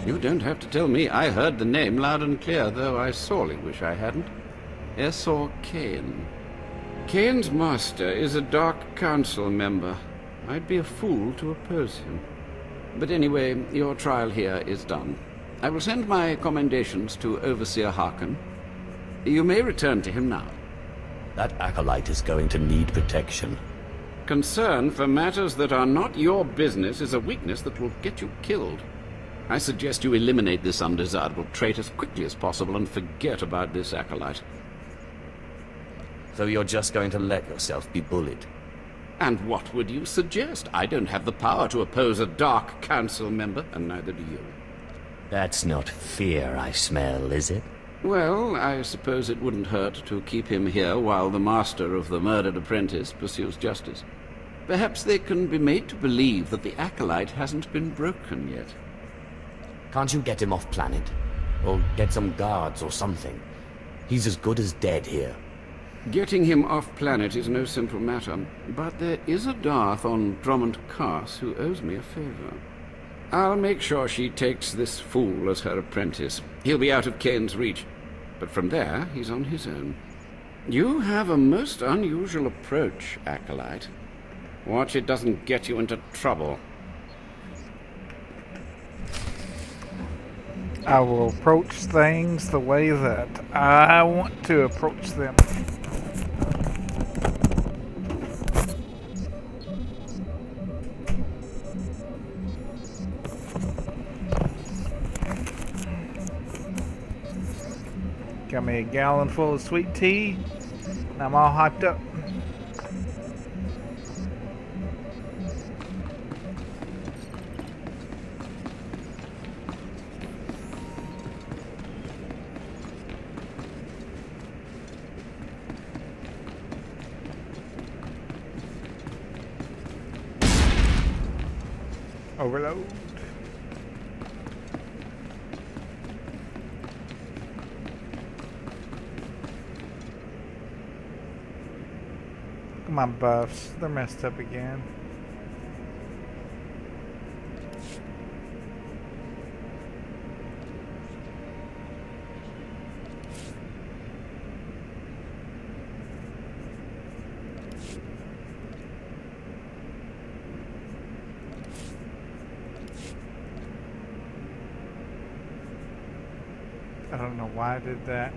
You don't have to tell me. I heard the name loud and clear, though I sorely wish I hadn't. SWTOR Kane. Kane's master is a Dark Council member. I'd be a fool to oppose him. But anyway, your trial here is done. I will send my commendations to Overseer Harkin. You may return to him now. That acolyte is going to need protection. Concern for matters that are not your business is a weakness that will get you killed. I suggest you eliminate this undesirable trait as quickly as possible and forget about this acolyte. So you're just going to let yourself be bullied? And what would you suggest? I don't have the power to oppose a Dark Council member, and neither do you. That's not fear I smell, is it? Well, I suppose it wouldn't hurt to keep him here while the master of the murdered apprentice pursues justice. Perhaps they can be made to believe that the acolyte hasn't been broken yet. Can't you get him off planet? Or get some guards or something? He's as good as dead here. Getting him off planet is no simple matter, but there is a Darth on Drummond Cars who owes me a favor. I'll make sure she takes this fool as her apprentice. He'll be out of Kane's reach, but from there he's on his own. You have a most unusual approach, acolyte. Watch it doesn't get you into trouble. I will approach things the way that I want to approach them. Got me a gallon full of sweet tea, and I'm all hyped up. Overload. My buffs, they're messed up again. I don't know why I did that.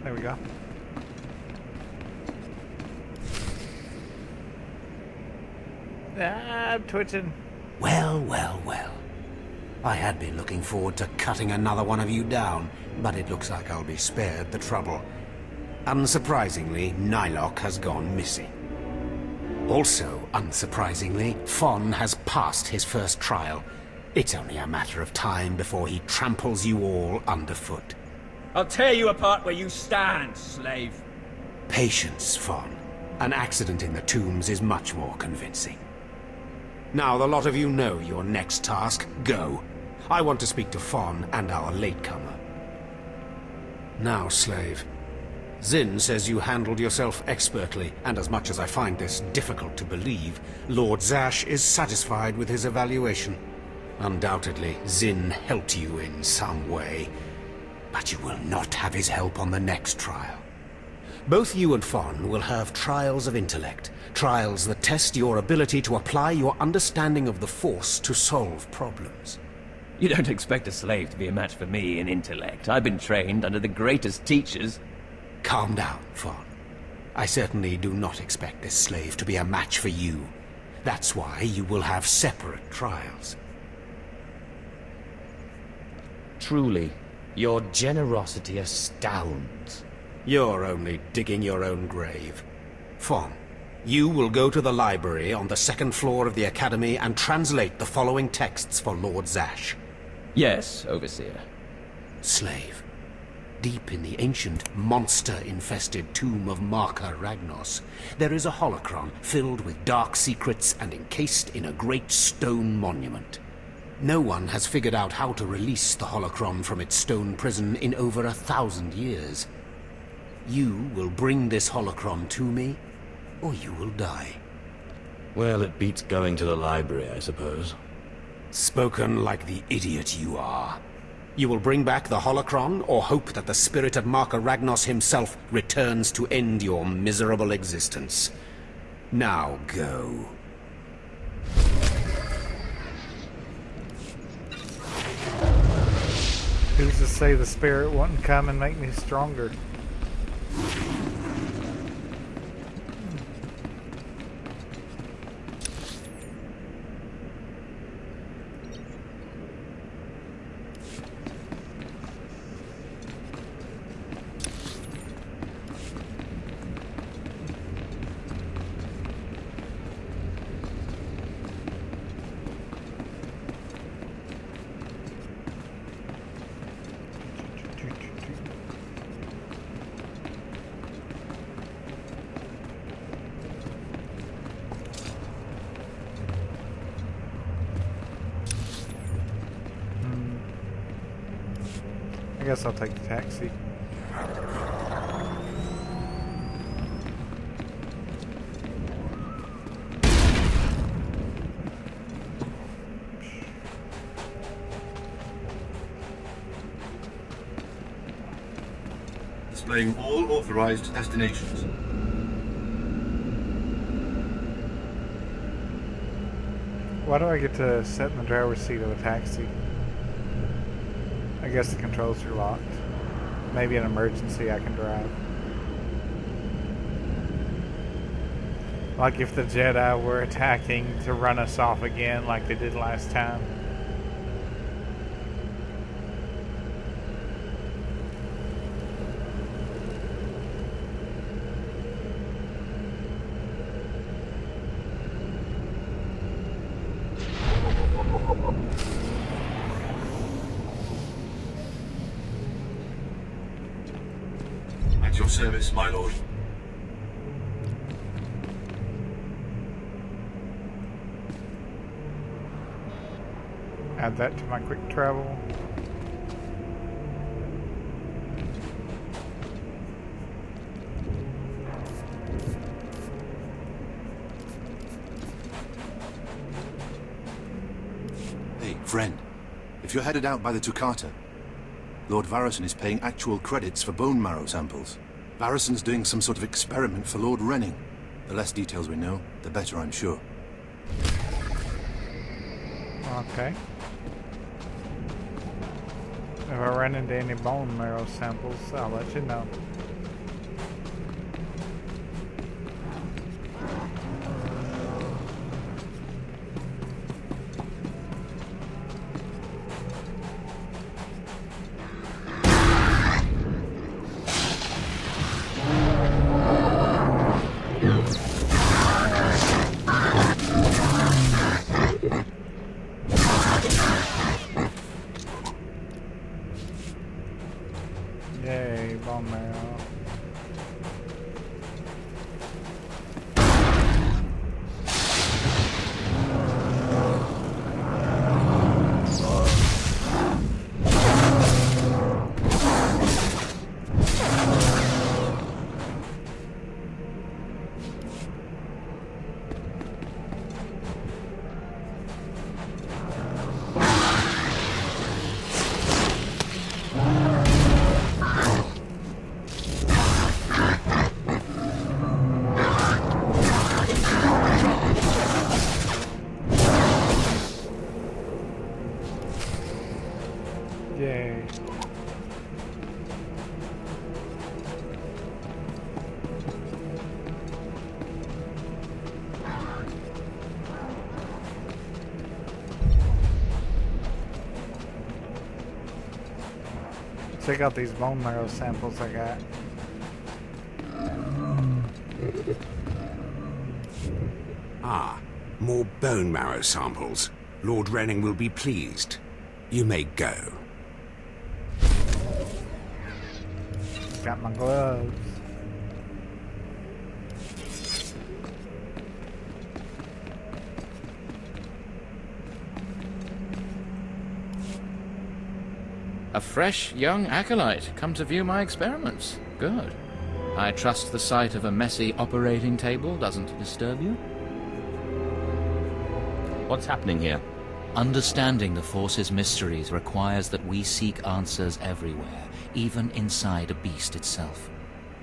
There we go. Ah, I'm twitching. Well, well, well. I had been looking forward to cutting another one of you down, but it looks like I'll be spared the trouble. Unsurprisingly, Nylock has gone missing. Also, unsurprisingly, Fon has passed his first trial. It's only a matter of time before he tramples you all underfoot. I'll tear you apart where you stand, slave. Patience, Fon. An accident in the tombs is much more convincing. Now the lot of you know your next task. Go. I want to speak to Fon and our latecomer. Now, slave. Zin says you handled yourself expertly, and as much as I find this difficult to believe, Lord Zash is satisfied with his evaluation. Undoubtedly, Zin helped you in some way. But you will not have his help on the next trial. Both you and Fon will have trials of intellect, trials that test your ability to apply your understanding of the Force to solve problems. You don't expect a slave to be a match for me in intellect. I've been trained under the greatest teachers. Calm down, Fon. I certainly do not expect this slave to be a match for you. That's why you will have separate trials. Truly, your generosity astounds. You're only digging your own grave. Fon, you will go to the library on the second floor of the Academy and translate the following texts for Lord Zash. Yes, Overseer. Slave, deep in the ancient, monster-infested tomb of Marka Ragnos, there is a holocron filled with dark secrets and encased in a great stone monument. No one has figured out how to release the holocron from its stone prison in over 1,000 years. You will bring this holocron to me, or you will die. Well, it beats going to the library, I suppose. Spoken like the idiot you are. You will bring back the holocron, or hope that the spirit of Marker Ragnos himself returns to end your miserable existence. Now go. Who's to say the spirit wouldn't come and make me stronger? I guess I'll take the taxi. Displaying all authorized destinations. Why do I get to sit in the driver's seat of the taxi? I guess the controls are locked. Maybe in an emergency I can drive. Like if the Jedi were attacking to run us off again like they did last time. At your service, my lord. Add that to my quick travel. Hey, friend. If you're headed out by the Toccata, Lord Varrison is paying actual credits for bone marrow samples. Varrison's doing some sort of experiment for Lord Renning. The less details we know, the better, I'm sure. Okay. If I run into any bone marrow samples, I'll let you know. Yay, bone marrow. Yay. Check out these bone marrow samples I got. Ah, more bone marrow samples. Lord Renning will be pleased. You may go. Got my gloves. A fresh young acolyte come to view my experiments. Good. I trust the sight of a messy operating table doesn't disturb you? What's happening here? Understanding the Force's mysteries requires that we seek answers everywhere, even inside a beast itself.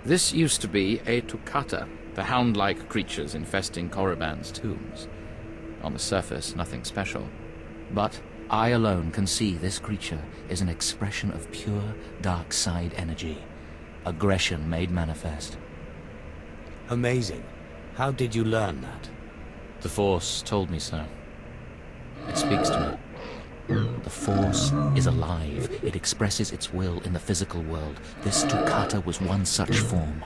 This used to be a Toccata, the hound-like creatures infesting Korriban's tombs. On the surface, nothing special. But I alone can see this creature is an expression of pure dark side energy. Aggression made manifest. Amazing. How did you learn that? The Force told me so. It speaks to me. The Force is alive. It expresses its will in the physical world. This Toccata was one such form.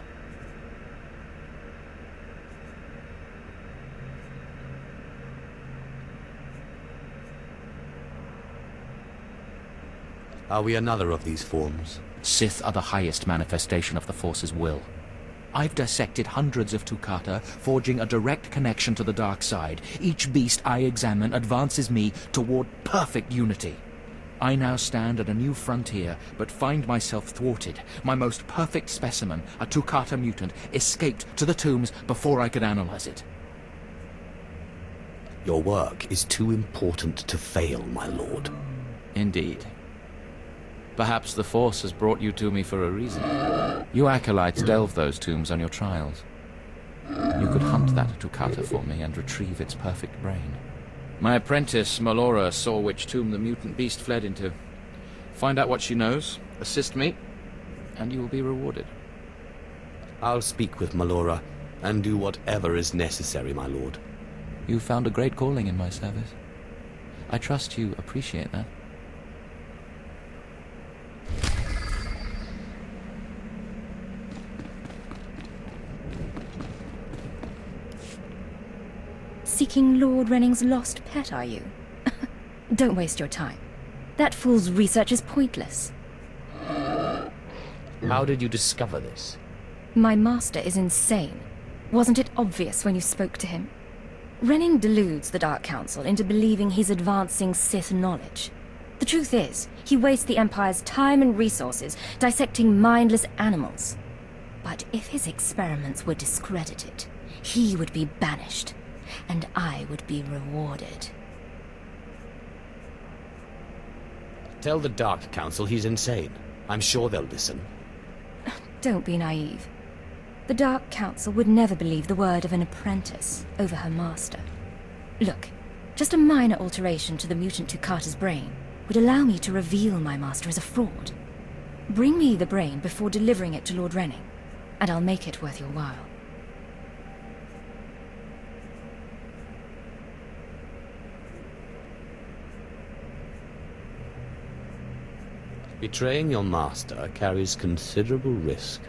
Are we another of these forms? Sith are the highest manifestation of the Force's will. I've dissected hundreds of Toccata, forging a direct connection to the dark side. Each beast I examine advances me toward perfect unity. I now stand at a new frontier, but find myself thwarted. My most perfect specimen, a Toccata mutant, escaped to the tombs before I could analyze it. Your work is too important to fail, my lord. Indeed. Perhaps the Force has brought you to me for a reason. You acolytes delve those tombs on your trials. You could hunt that Toccata for me and retrieve its perfect brain. My apprentice, Melora, saw which tomb the mutant beast fled into. Find out what she knows, assist me, and you will be rewarded. I'll speak with Melora and do whatever is necessary, my lord. You found a great calling in my service. I trust you appreciate that. Seeking Lord Renning's lost pet, are you? Don't waste your time. That fool's research is pointless. How did you discover this? My master is insane. Wasn't it obvious when you spoke to him? Renning deludes the Dark Council into believing he's advancing Sith knowledge. The truth is, he wastes the Empire's time and resources dissecting mindless animals. But if his experiments were discredited, he would be banished. And I would be rewarded. Tell the Dark Council he's insane. I'm sure they'll listen. Don't be naive. The Dark Council would never believe the word of an apprentice over her master. Look, just a minor alteration to the mutant Toccata's brain would allow me to reveal my master as a fraud. Bring me the brain before delivering it to Lord Renning, and I'll make it worth your while. Betraying your master carries considerable risk.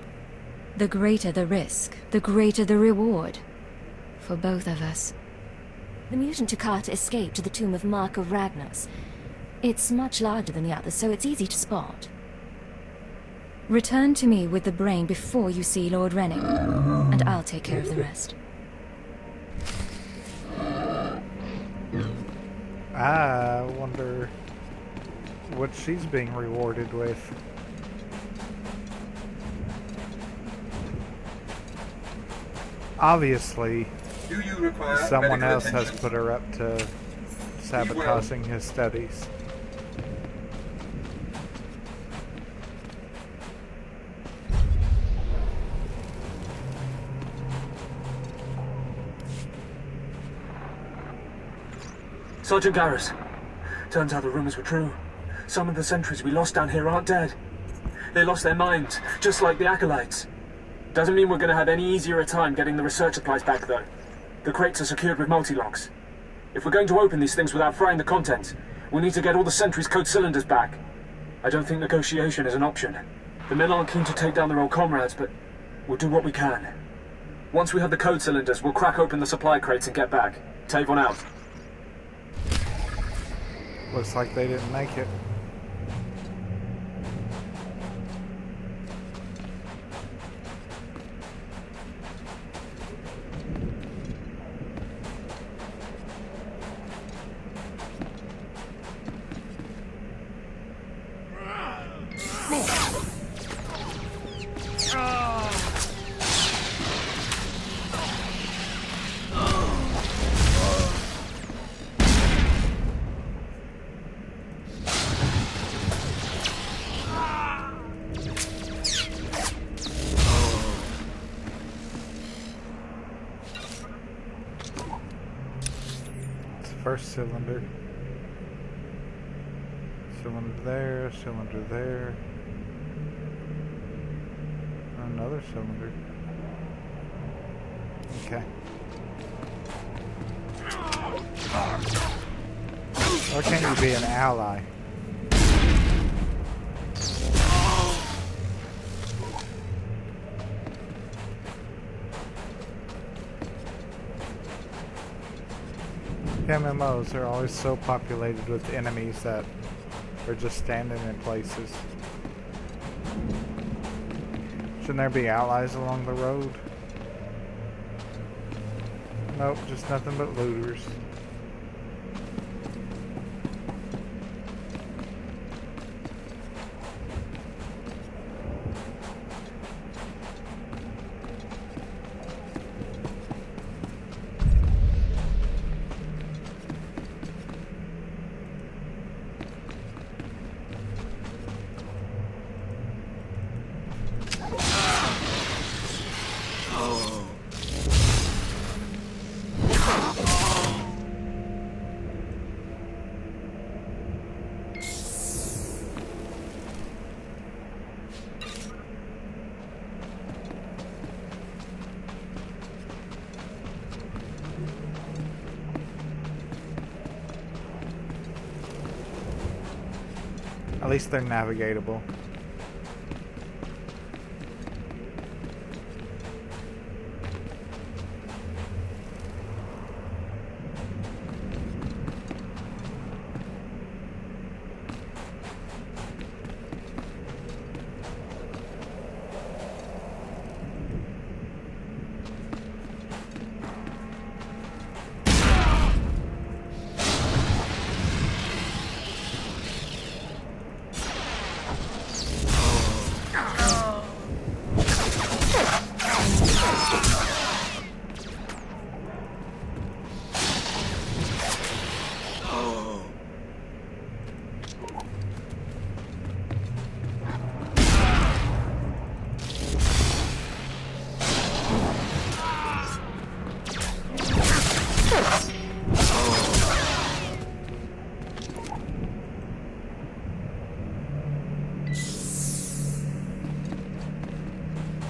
The greater the risk, the greater the reward. For both of us. The mutant Toccata escaped to the tomb of Mark of Ragnos. It's much larger than the others, so it's easy to spot. Return to me with the brain before you see Lord Renning, and I'll take care of the rest. I wonder what she's being rewarded with. Obviously, someone else has put her up to sabotaging his studies. Sergeant Garrus, turns out the rumors were true. Some of the sentries we lost down here aren't dead. They lost their minds, just like the acolytes. Doesn't mean we're going to have any easier a time getting the research supplies back, though. The crates are secured with multi-locks. If we're going to open these things without frying the contents, we'll need to get all the sentries' code cylinders back. I don't think negotiation is an option. The men aren't keen to take down their old comrades, but we'll do what we can. Once we have the code cylinders, we'll crack open the supply crates and get back. Tavon out. Looks like they didn't make it. first cylinder. Cylinder there, cylinder there. Another cylinder. Okay. Or can you be an ally? MMOs are always so populated with enemies that are just standing in places. Shouldn't there be allies along the road? Nope, just nothing but looters. At least they're navigatable.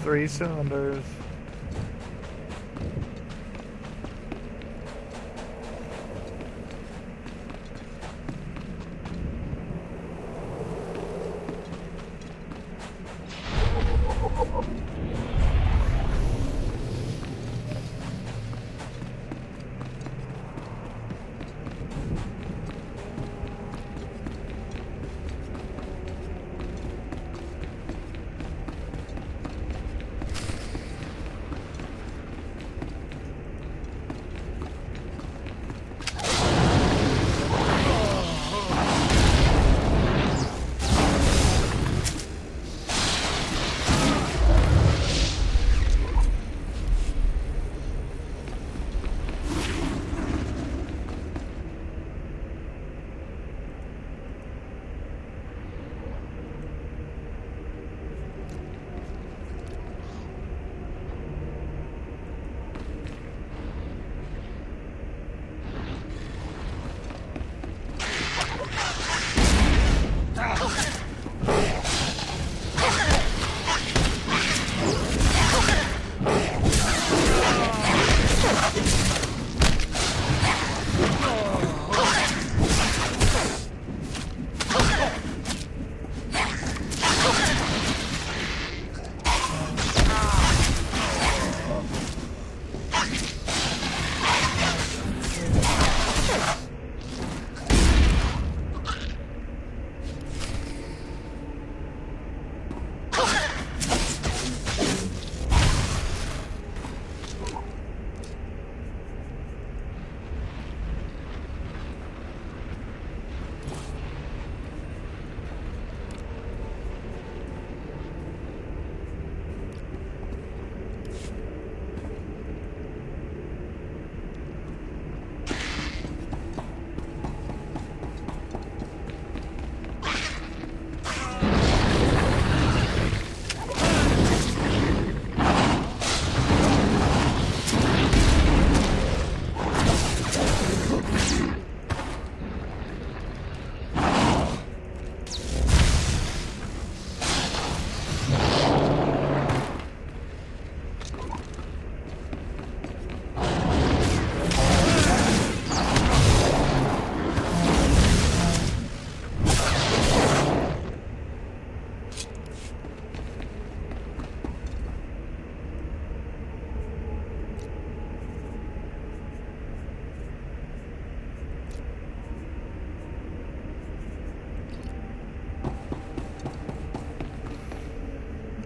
Three cylinders.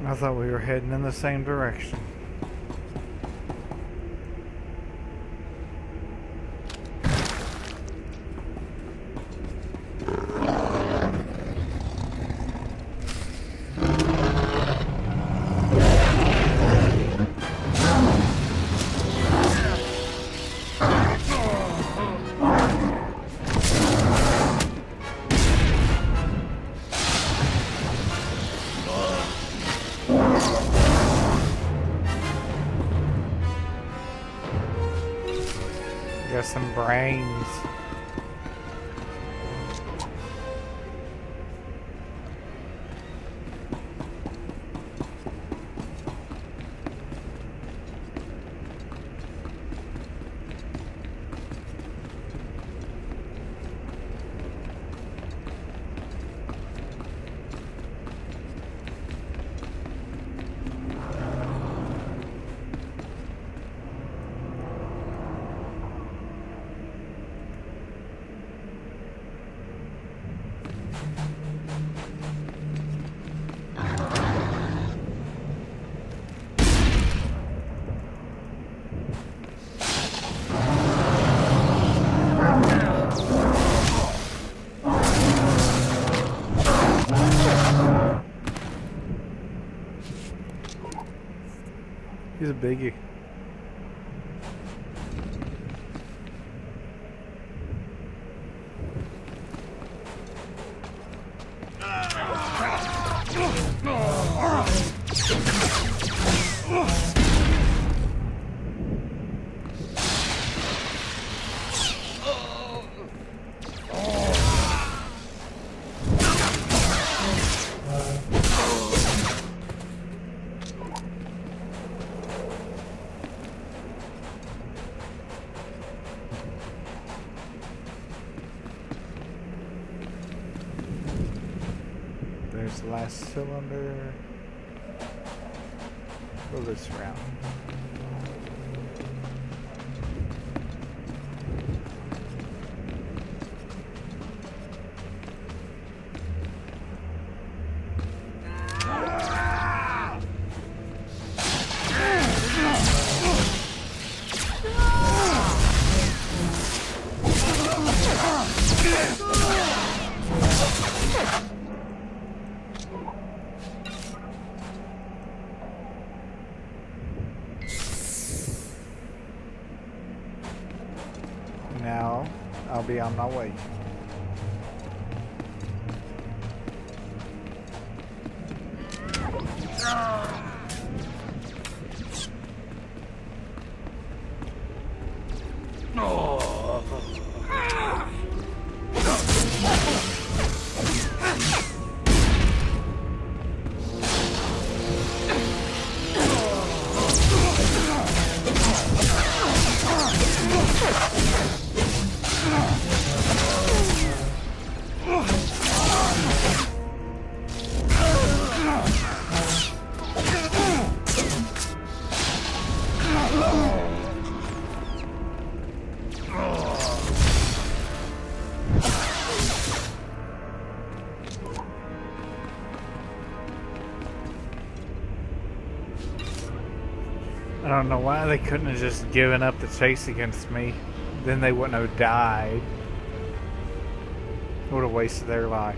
I thought we were heading in the same direction. Got some brains. He's a biggie. There's the last cylinder. Go this route. Now, I'll be on my way. I don't know why they couldn't have just given up the chase against me. Then they wouldn't have died. It would have wasted their life.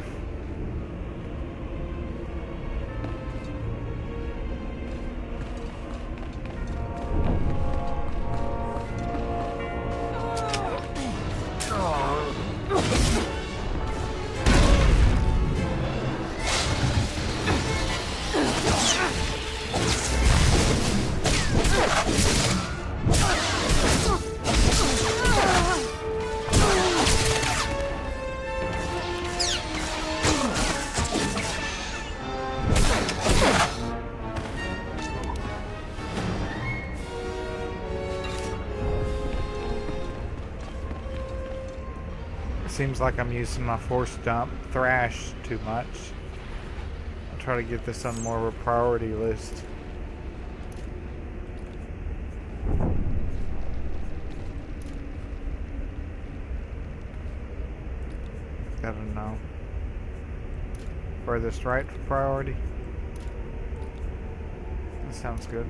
Seems like I'm using my force dump thrash too much. I'll try to get this on more of a priority list. I don't know. Furthest right for priority. sounds good.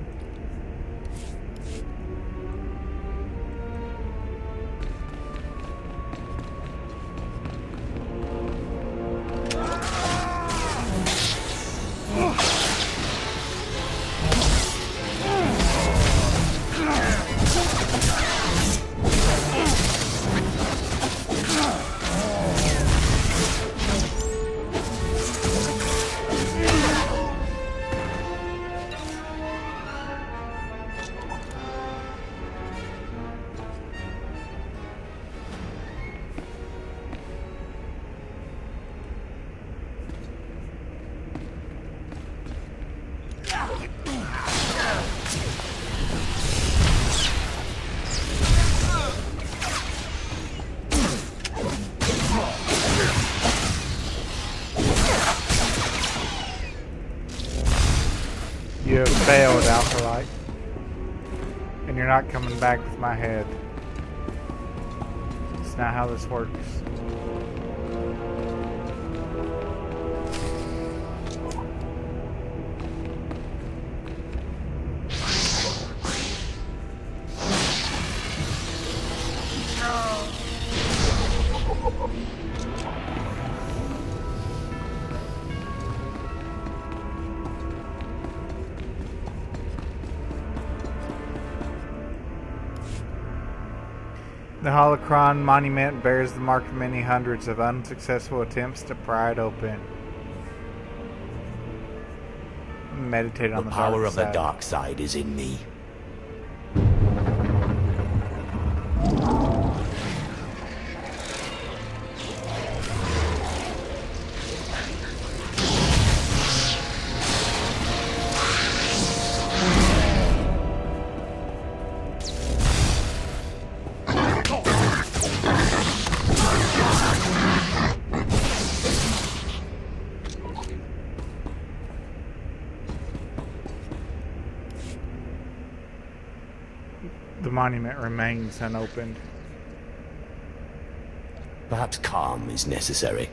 You have failed, Alphalite. And you're not coming back with my head. It's not how this works. The Holocron monument bears the mark of many hundreds of unsuccessful attempts to pry it open. Meditate on the power dark of the side. dark side is in me. The monument remains unopened. Perhaps calm is necessary.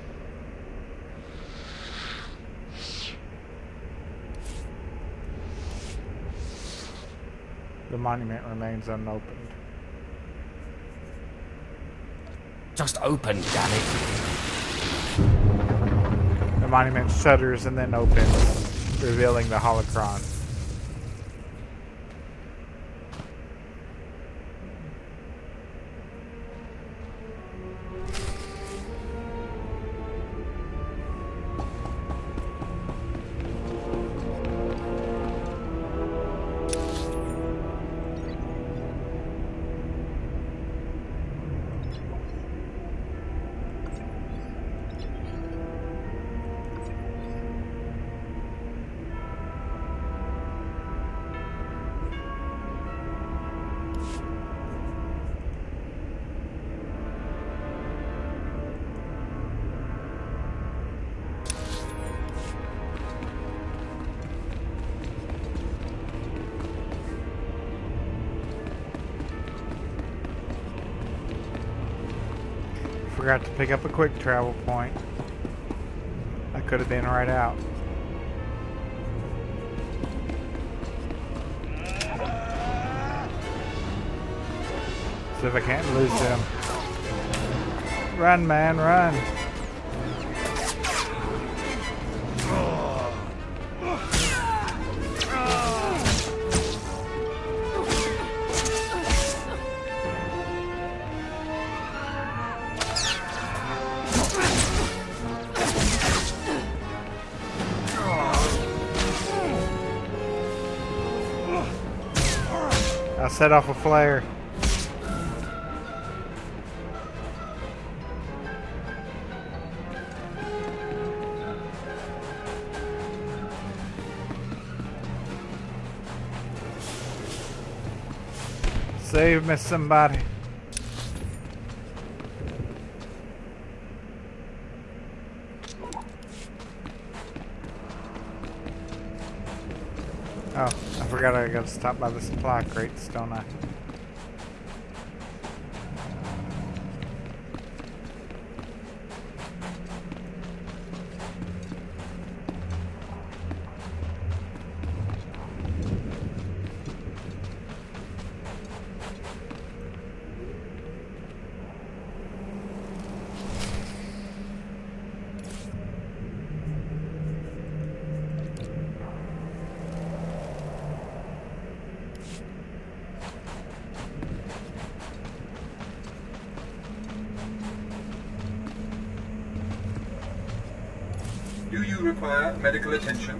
The monument remains unopened. Just open, damn it. The monument shudders and then opens, revealing the holocron. Forgot to pick up a quick travel point. I could have been right out. So if I can't lose them. Run, man, run. I'll set off a flare. Save me, somebody. Oh, I forgot I gotta stop by the supply crates, don't I? Do you require medical attention?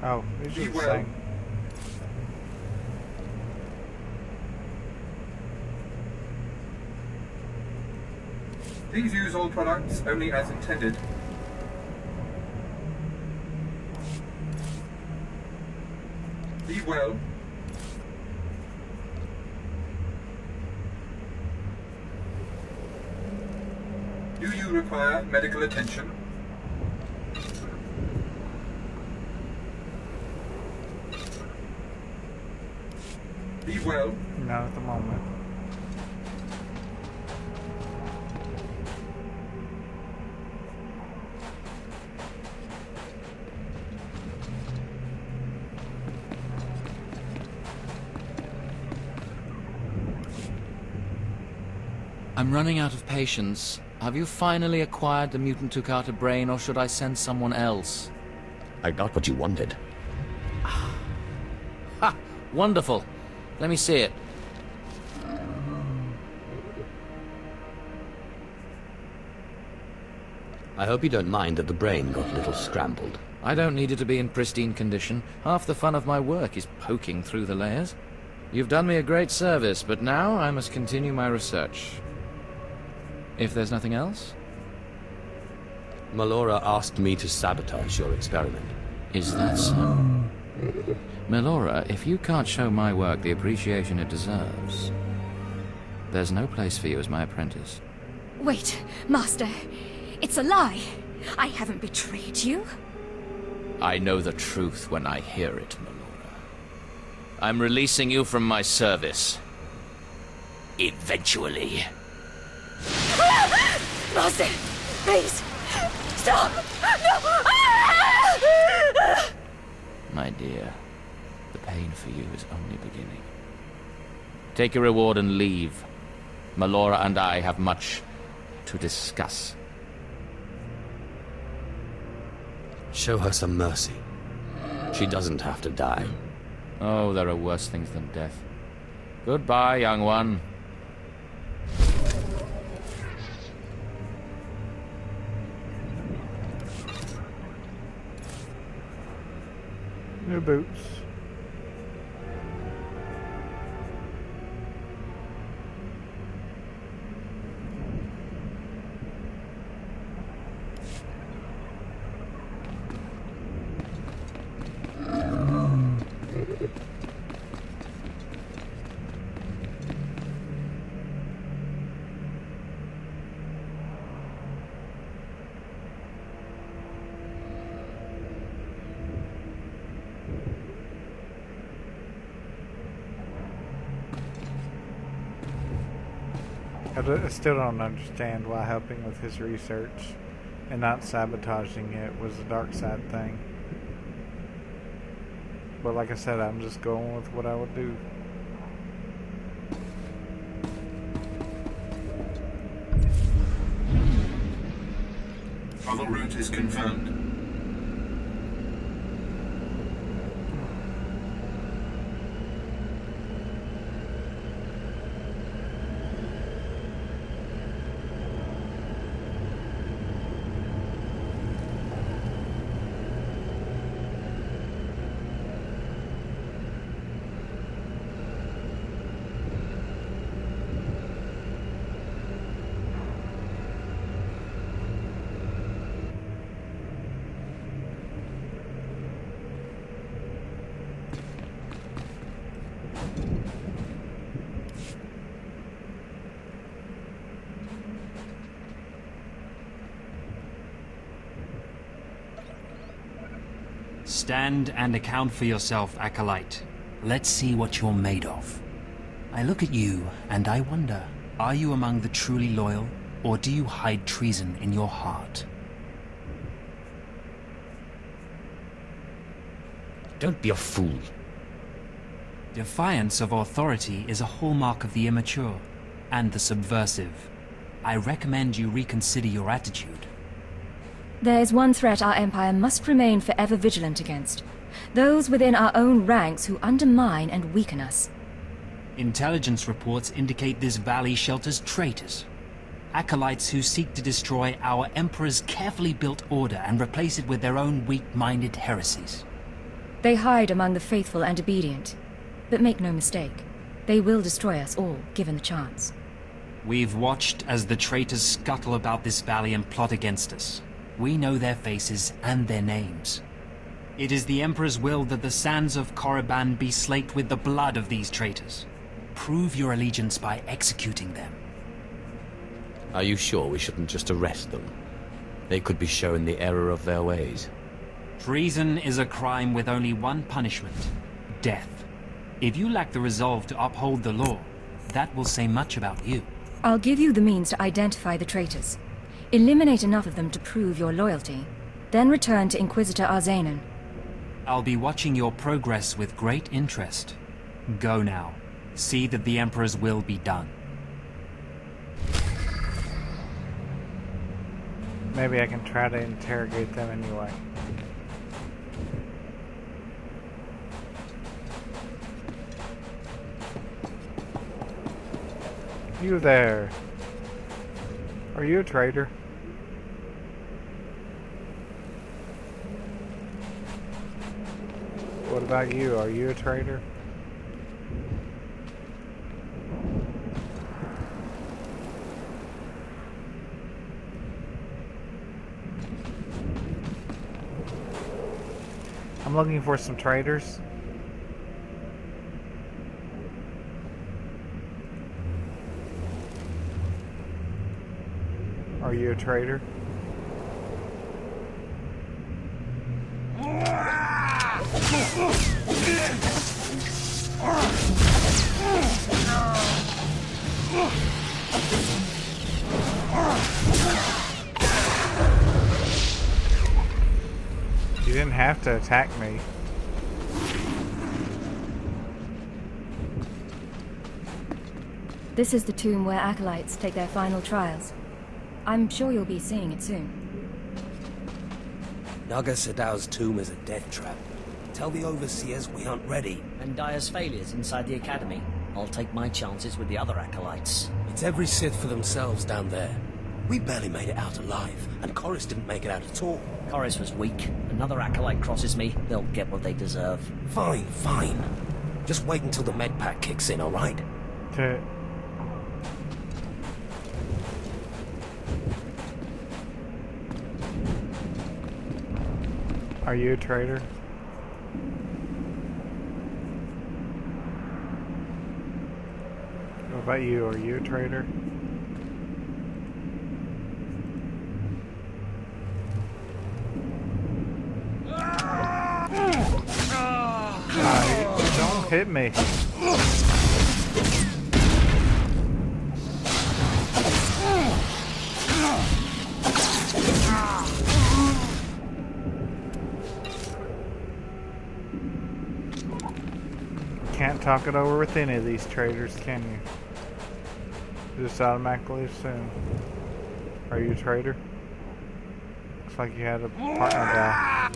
Oh, these are the well. same. Please use all products only as intended. Be well. Do you require medical attention? Be well. Not at the moment. I'm running out of patience. Have you finally acquired the mutant Tukata brain, or should I send someone else? I got what you wanted. Ha! Wonderful. Let me see it. I hope you don't mind that the brain got a little scrambled. I don't need it to be in pristine condition. Half the fun of my work is poking through the layers. You've done me a great service, but now I must continue my research. If there's nothing else? Melora asked me to sabotage your experiment. Is that so? Melora, if you can't show my work the appreciation it deserves, there's no place for you as my apprentice. Wait, Master. It's a lie. I haven't betrayed you. I know the truth when I hear it, Melora. I'm releasing you from my service. Eventually. Master, please, stop! No! My dear, the pain for you is only beginning. Take your reward and leave. Melora and I have much to discuss. Show her some mercy. She doesn't have to die. Oh, there are worse things than death. Goodbye, young one. New boots. I still don't understand why helping with his research and not sabotaging it was a dark side thing. But like I said, I'm just going with what I would do. Travel route is confirmed. Stand and account for yourself, Acolyte. Let's see what you're made of. I look at you, and I wonder, are you among the truly loyal, or do you hide treason in your heart? Don't be a fool. Defiance of authority is a hallmark of the immature, and the subversive. I recommend you reconsider your attitude. There is one threat our Empire must remain forever vigilant against. Those within our own ranks who undermine and weaken us. Intelligence reports indicate this valley shelters traitors. Acolytes who seek to destroy our Emperor's carefully built order and replace it with their own weak-minded heresies. They hide among the faithful and obedient. But make no mistake, they will destroy us all, given the chance. We've watched as the traitors scuttle about this valley and plot against us. We know their faces and their names. It is the Emperor's will that the sands of Korriban be slaked with the blood of these traitors. Prove your allegiance by executing them. Are you sure we shouldn't just arrest them? They could be shown the error of their ways. Treason is a crime with only one punishment: death. If you lack the resolve to uphold the law, that will say much about you. I'll give you the means to identify the traitors. Eliminate enough of them to prove your loyalty. Then return to Inquisitor Arzanan. I'll be watching your progress with great interest. Go now. See that the Emperor's will be done. Maybe I can try to interrogate them anyway. You there. Are you a traitor? What about you? Are you a traitor? I'm looking for some traitors. Are you a traitor? You didn't have to attack me. This is the tomb where acolytes take their final trials. I'm sure you'll be seeing it soon. Naga Sadow's tomb is a death trap. Tell the Overseers we aren't ready. And Dire's failures inside the Academy. I'll take my chances with the other acolytes. It's every Sith for themselves down there. We barely made it out alive, and Corus didn't make it out at all. Corus was weak. Another acolyte crosses me, they'll get what they deserve. Fine, fine. Just wait until the med pack kicks in, alright? Are you a traitor? What about you? Are you a traitor? Don't hit me. Can't talk it over with any of these traitors, can you? Just automatically assume. Are you a traitor? Looks like you had a partner die.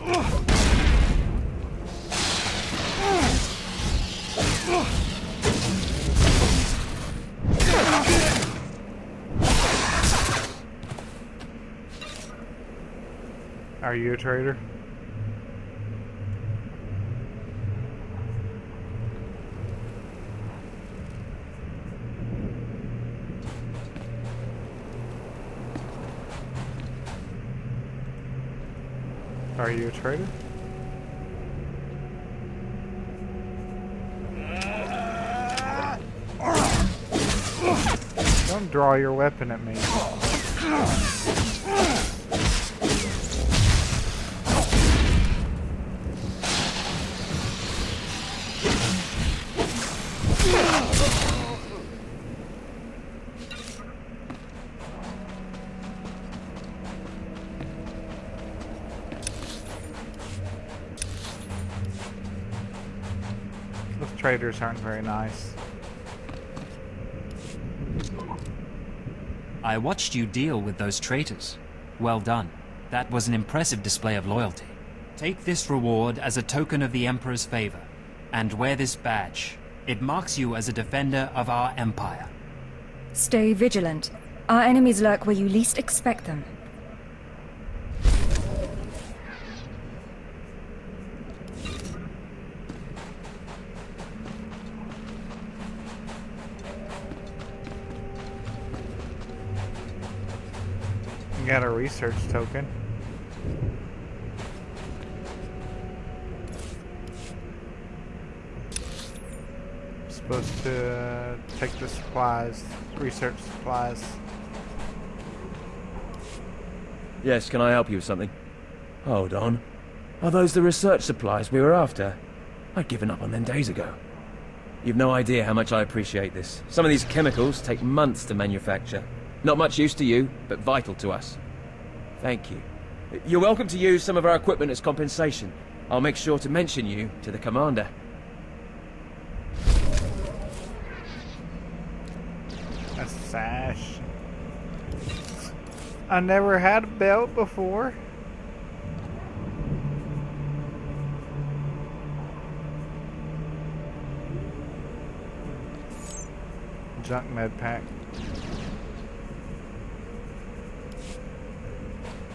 Are you a traitor? Are you a traitor? Don't draw your weapon at me. Those traitors aren't very nice. I watched you deal with those traitors. Well done. That was an impressive display of loyalty. Take this reward as a token of the Emperor's favor, and wear this badge. It marks you as a defender of our empire. Stay vigilant. Our enemies lurk where you least expect them. Got a research token. Supposed to take the supplies, research supplies. Yes, can I help you with something? Hold on. Are those the research supplies we were after? I'd given up on them days ago. You've no idea how much I appreciate this. Some of these chemicals take months to manufacture. Not much use to you, but vital to us. Thank you. You're welcome to use some of our equipment as compensation. I'll make sure to mention you to the commander. A sash. I never had a belt before. Junk med pack.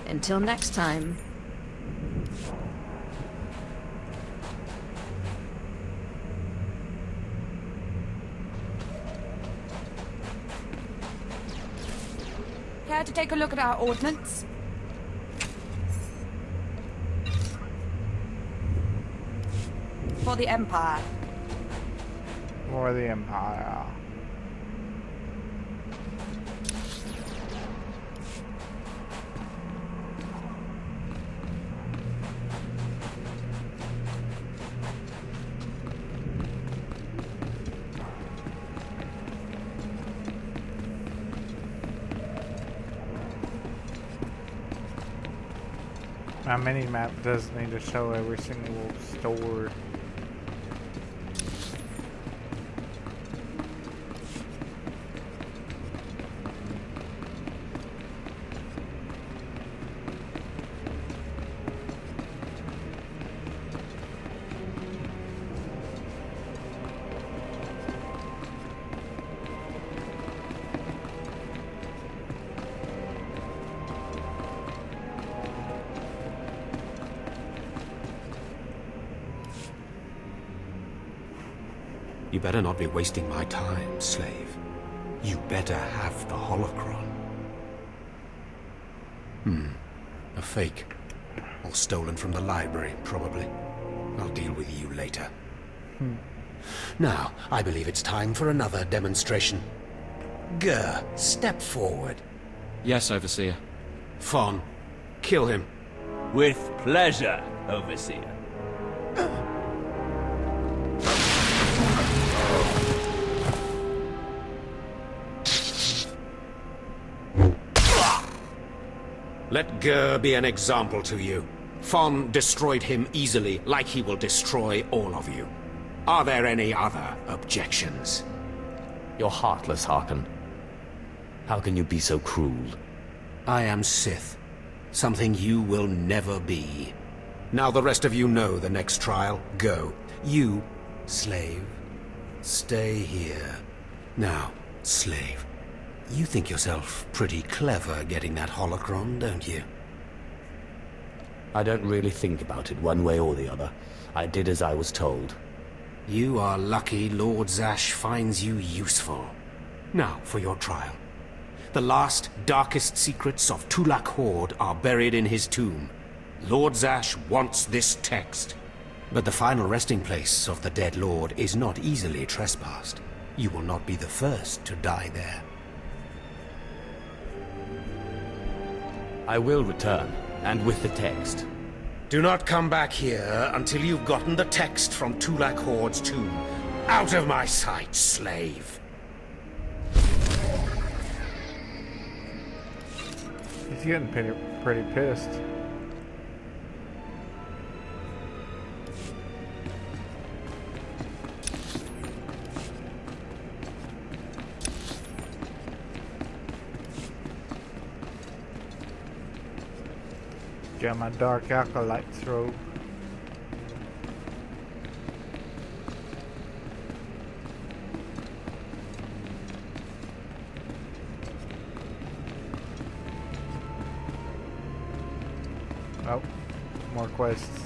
Until next time. Care to take a look at our ordnance? For the Empire. For the Empire. My mini-map does need to show every single store. You better not be wasting my time, slave. You better have the holocron. A fake. All stolen from the library, probably. I'll deal with you later. Now, I believe it's time for another demonstration. Gur, step forward. Yes, Overseer. Fon, kill him. With pleasure, Overseer. Let Gur be an example to you. Fon destroyed him easily, like he will destroy all of you. Are there any other objections? You're heartless, Harkon. How can you be so cruel? I am Sith. Something you will never be. Now the rest of you know the next trial. Go. You, slave, stay here. Now, slave, you think yourself pretty clever getting that holocron, don't you? I don't really think about it one way or the other. I did as I was told. You are lucky Lord Zash finds you useful. Now for your trial. The last, darkest secrets of Tulak Horde are buried in his tomb. Lord Zash wants this text. But the final resting place of the dead lord is not easily trespassed. You will not be the first to die there. I will return, and with the text. Do not come back here until you've gotten the text from Tulak Horde's tomb. Out of my sight, slave! He's getting pretty pissed. Got my dark acolyte robe. Oh, more quests.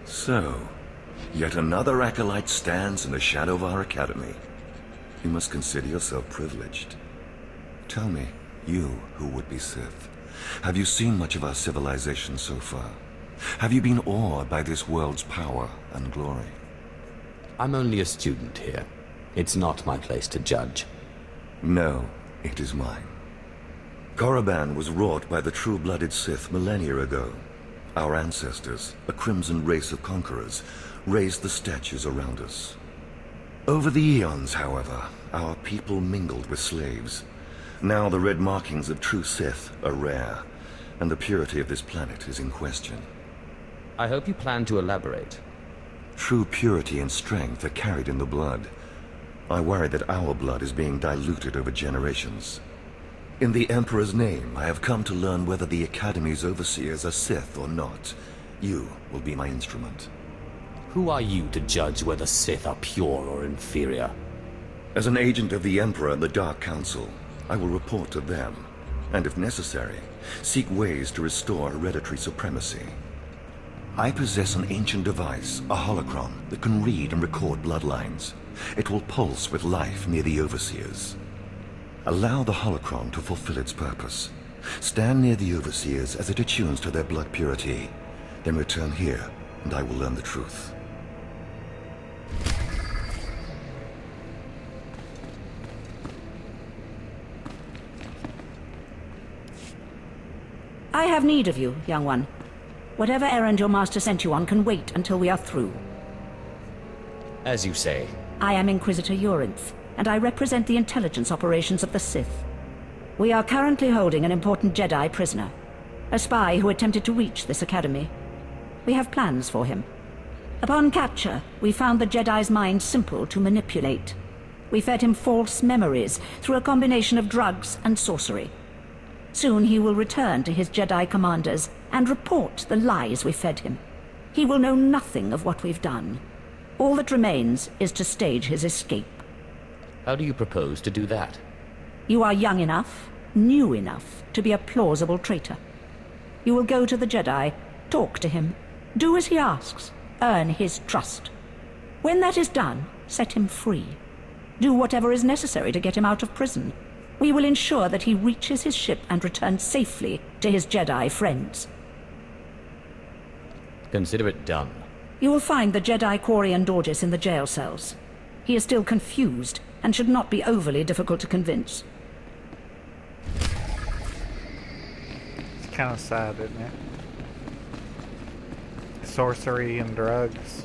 So, yet another acolyte stands in the shadow of our academy. You must consider yourself privileged. Tell me, you who would be Sith, have you seen much of our civilization so far? Have you been awed by this world's power and glory? I'm only a student here. It's not my place to judge. No, it is mine. Korriban was wrought by the true-blooded Sith millennia ago. Our ancestors, a crimson race of conquerors, raised the statues around us. Over the eons, however, our people mingled with slaves. Now the red markings of true Sith are rare, and the purity of this planet is in question. I hope you plan to elaborate. True purity and strength are carried in the blood. I worry that our blood is being diluted over generations. In the Emperor's name, I have come to learn whether the Academy's overseers are Sith or not. You will be my instrument. Who are you to judge whether Sith are pure or inferior? As an agent of the Emperor and the Dark Council, I will report to them, and if necessary, seek ways to restore hereditary supremacy. I possess an ancient device, a holocron, that can read and record bloodlines. It will pulse with life near the overseers. Allow the holocron to fulfill its purpose. Stand near the overseers as it attunes to their blood purity. Then return here, and I will learn the truth. I have need of you, young one. Whatever errand your master sent you on can wait until we are through. As you say. I am Inquisitor Urinth, and I represent the intelligence operations of the Sith. We are currently holding an important Jedi prisoner, a spy who attempted to reach this academy. We have plans for him. Upon capture, we found the Jedi's mind simple to manipulate. We fed him false memories through a combination of drugs and sorcery. Soon he will return to his Jedi commanders and report the lies we fed him. He will know nothing of what we've done. All that remains is to stage his escape. How do you propose to do that? You are young enough, new enough, to be a plausible traitor. You will go to the Jedi, talk to him, do as he asks, earn his trust. When that is done, set him free. Do whatever is necessary to get him out of prison. We will ensure that he reaches his ship and returns safely to his Jedi friends. Consider it done. You will find the Jedi Quarian Dorgis in the jail cells. He is still confused and should not be overly difficult to convince. It's kind of sad, isn't it? Sorcery and drugs.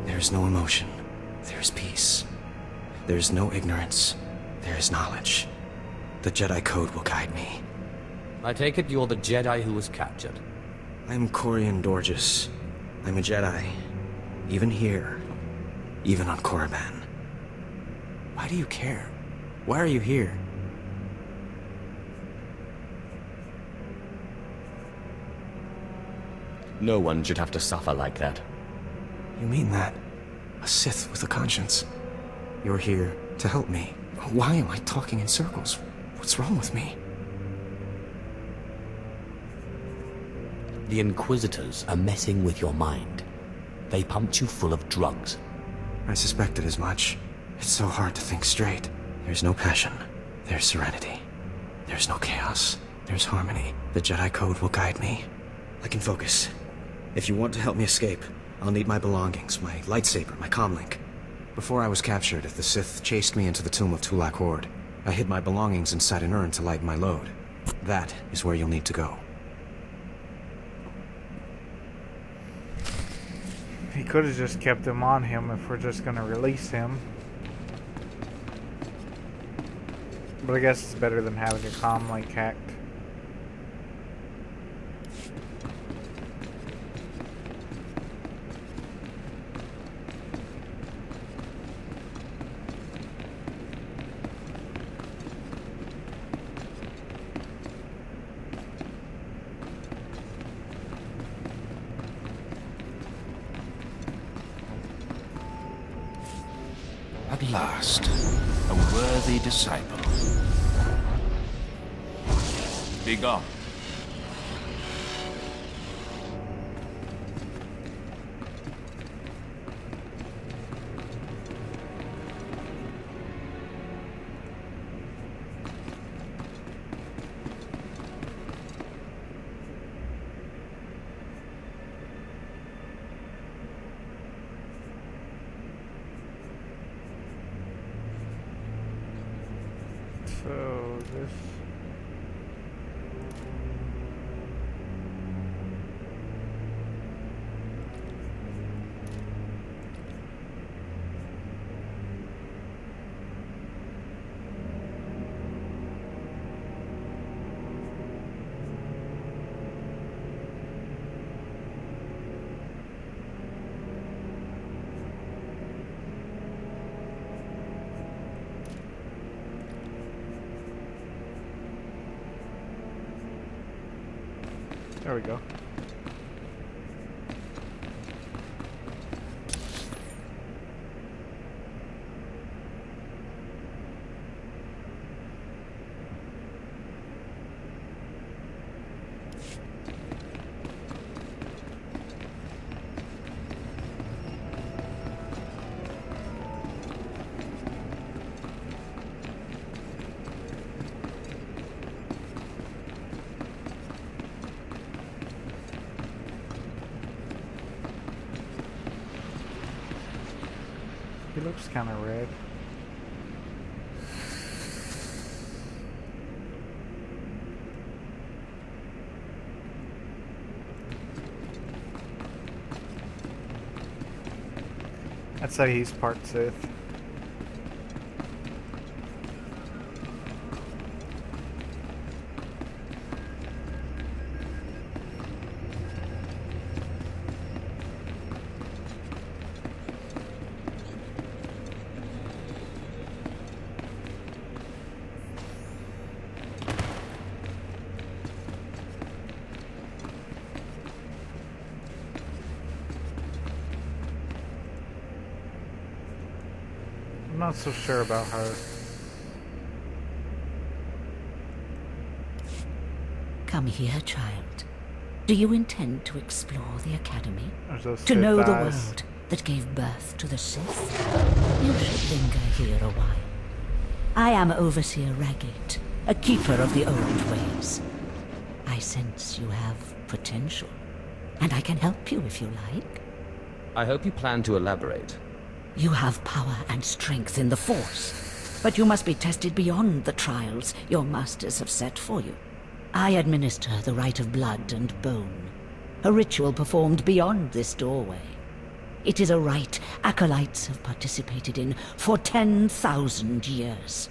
There is no emotion. There is peace. There is no ignorance. There is knowledge. The Jedi Code will guide me. I take it you're the Jedi who was captured. I'm Quarian Dorgis. I'm a Jedi. Even here. Even on Korriban. Why do you care? Why are you here? No one should have to suffer like that. You mean that? A Sith with a conscience. You're here to help me. Why am I talking in circles? What's wrong with me? The Inquisitors are messing with your mind. They pumped you full of drugs. I suspected as much. It's so hard to think straight. There's no passion. There's serenity. There's no chaos. There's harmony. The Jedi Code will guide me. I can focus. If you want to help me escape, I'll need my belongings, my lightsaber, my comlink. Before I was captured, the Sith chased me into the tomb of Tulak Horde. I hid my belongings inside an urn to lighten my load. That is where you'll need to go. He could have just kept them on him if we're just going to release him. But I guess it's better than having your comlink hacked. At last, a worthy disciple. Be gone. So this. There we go. He looks kind of red. I'd say he's part Sith. I'm not so sure about her. Come here, child. Do you intend to explore the Academy? To To know the eyes. world that gave birth to the Sith? You should linger here a while. I am Overseer Raggate, a keeper of the old ways. I sense you have potential, and I can help you if you like. I hope you plan to elaborate. You have power and strength in the Force, but you must be tested beyond the trials your masters have set for you. I administer the rite of blood and bone, a ritual performed beyond this doorway. It is a rite acolytes have participated in for 10,000 years.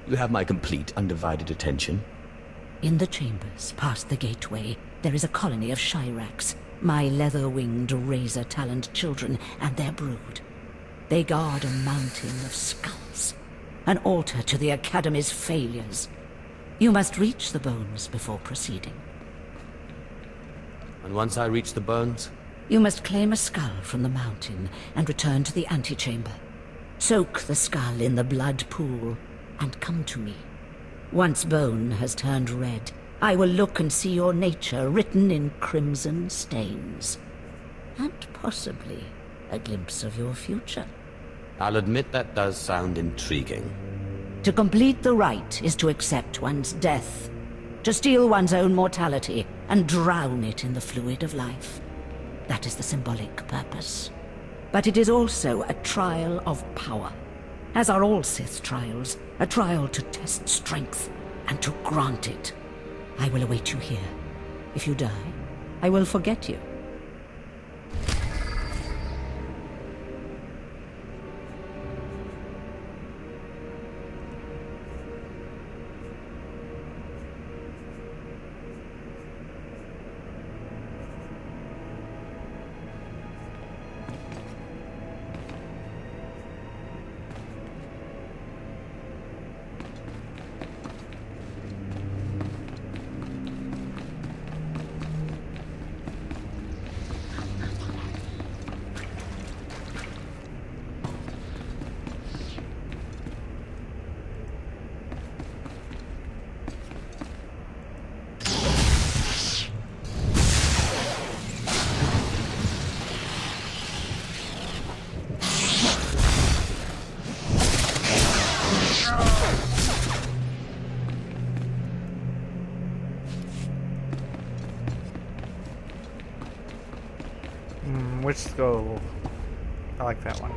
You have my complete, undivided attention. In the chambers, past the gateway, there is a colony of Shyraks, my leather-winged, razor-taloned children and their brood. They guard a mountain of skulls, an altar to the Academy's failures. You must reach the bones before proceeding. And once I reach the bones? You must claim a skull from the mountain and return to the antechamber. Soak the skull in the blood pool and come to me. Once bone has turned red, I will look and see your nature written in crimson stains. And possibly a glimpse of your future. I'll admit that does sound intriguing. To complete the rite is to accept one's death, to steal one's own mortality and drown it in the fluid of life. That is the symbolic purpose. But it is also a trial of power, as are all Sith trials, a trial to test strength and to grant it. I will await you here. If you die, I will forget you. Which skull? I like that one.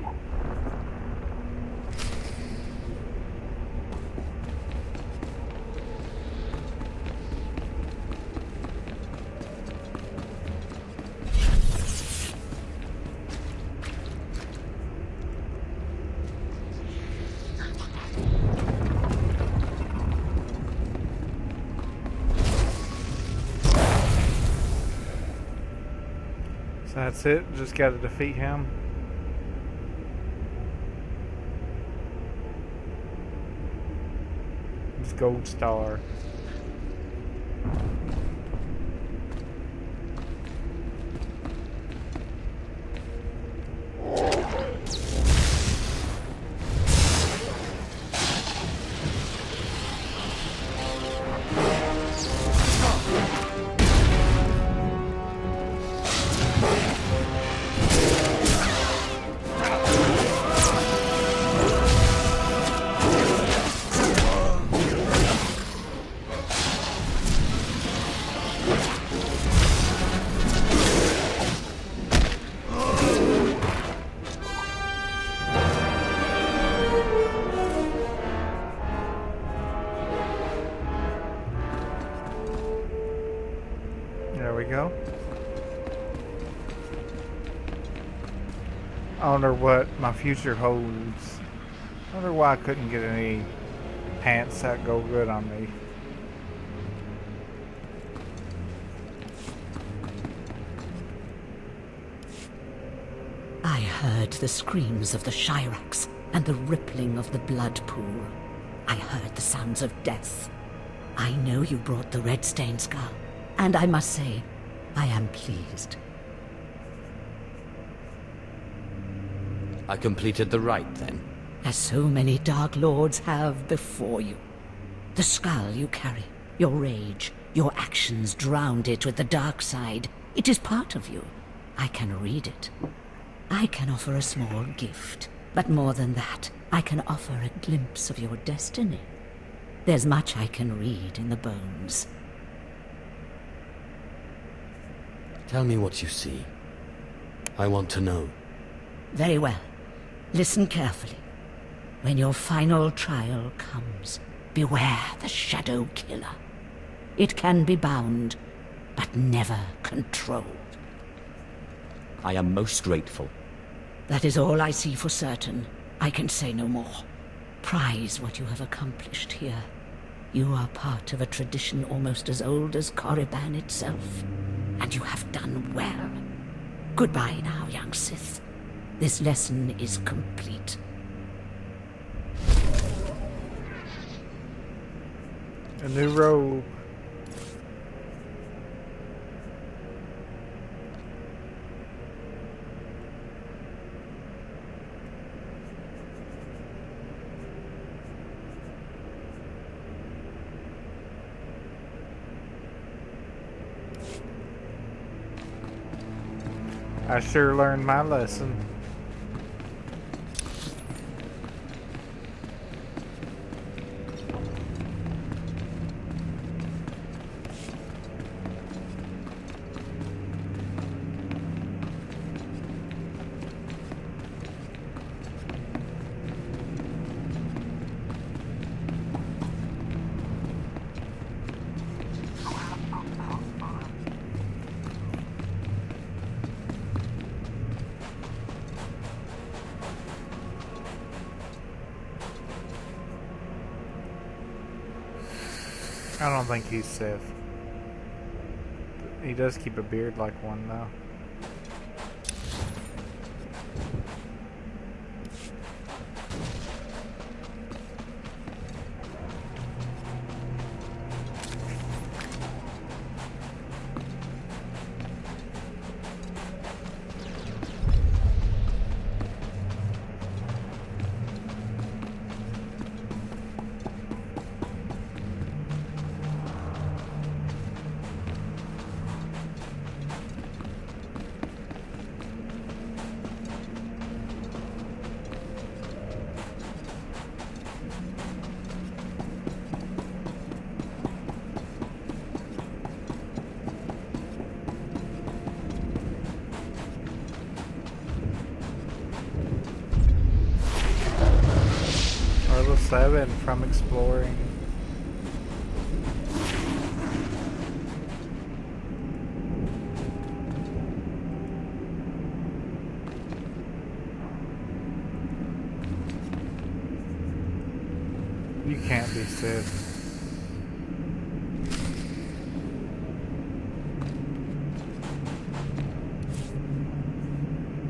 So that's it? Just gotta defeat him? It's Gold Star. There we go. I wonder what my future holds. I wonder why I couldn't get any pants that go good on me. I heard the screams of the Shirax and the rippling of the blood pool. I heard the sounds of death. I know you brought the red stain skull, and I must say, I am pleased. I completed the rite, then? As so many Dark Lords have before you. The skull you carry, your rage, your actions drowned it with the dark side. It is part of you. I can read it. I can offer a small gift, but more than that, I can offer a glimpse of your destiny. There's much I can read in the bones. Tell me what you see. I want to know. Very well. Listen carefully. When your final trial comes, beware the Shadow Killer. It can be bound, but never controlled. I am most grateful. That is all I see for certain. I can say no more. Prize what you have accomplished here. You are part of a tradition almost as old as Korriban itself, and you have done well. Goodbye now, young Sith. This lesson is complete. A new robe. I sure learned my lesson. I don't think he's Sith. He does keep a beard like one, though. 7 from exploring. You can't be Sith.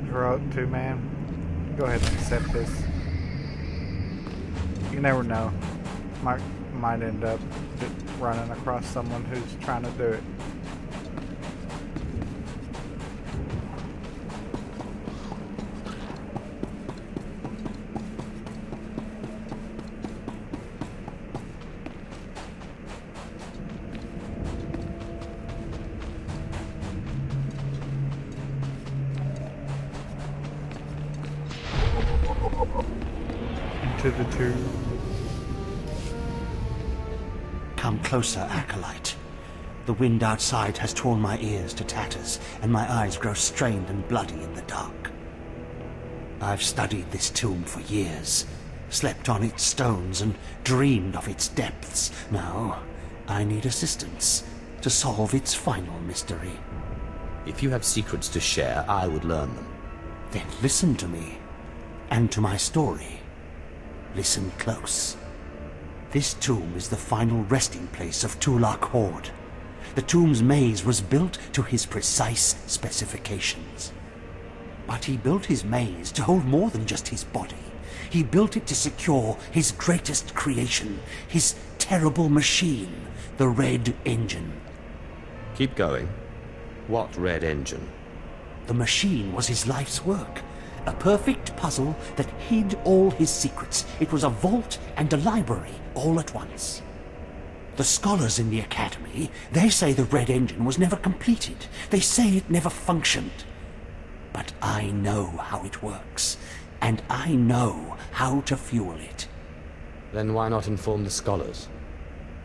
Heroic 2 man. Go ahead and accept this. You never know. Might end up running across someone who's trying to do it. To the two. Come closer, Acolyte. The wind outside has torn my ears to tatters, and my eyes grow strained and bloody in the dark. I've studied this tomb for years, slept on its stones, and dreamed of its depths. Now, I need assistance to solve its final mystery. If you have secrets to share, I would learn them. Then listen to me, and to my story. Listen close. This tomb is the final resting place of Tulak Horde. The tomb's maze was built to his precise specifications. But he built his maze to hold more than just his body. He built it to secure his greatest creation, his terrible machine, the Red Engine. Keep going. What Red Engine? The machine was his life's work. A perfect puzzle that hid all his secrets. It was a vault and a library all at once. The scholars in the Academy, they say the Red Engine was never completed. They say it never functioned. But I know how it works, and I know how to fuel it. Then why not inform the scholars?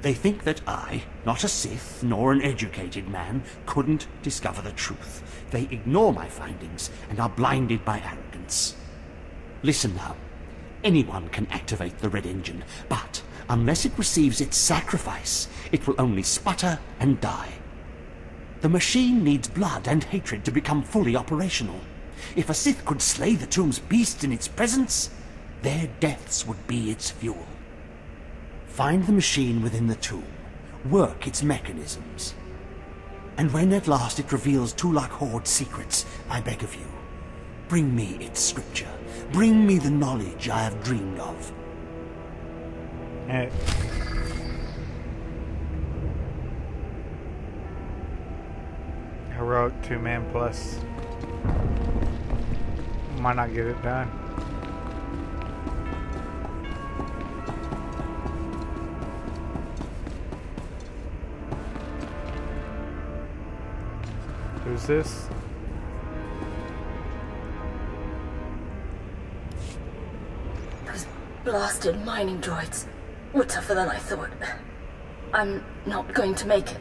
They think that I, not a Sith nor an educated man, couldn't discover the truth. They ignore my findings and are blinded by arrogance. Listen now. Anyone can activate the Red Engine, but unless it receives its sacrifice, it will only sputter and die. The machine needs blood and hatred to become fully operational. If a Sith could slay the tomb's beast in its presence, their deaths would be its fuel. Find the machine within the tomb. Work its mechanisms. And when at last it reveals Tulak Horde's secrets, I beg of you, bring me its scripture. Bring me the knowledge I have dreamed of. Heroic 2 man plus. Might not get it done. Who's this? Those blasted mining droids were tougher than I thought. I'm not going to make it,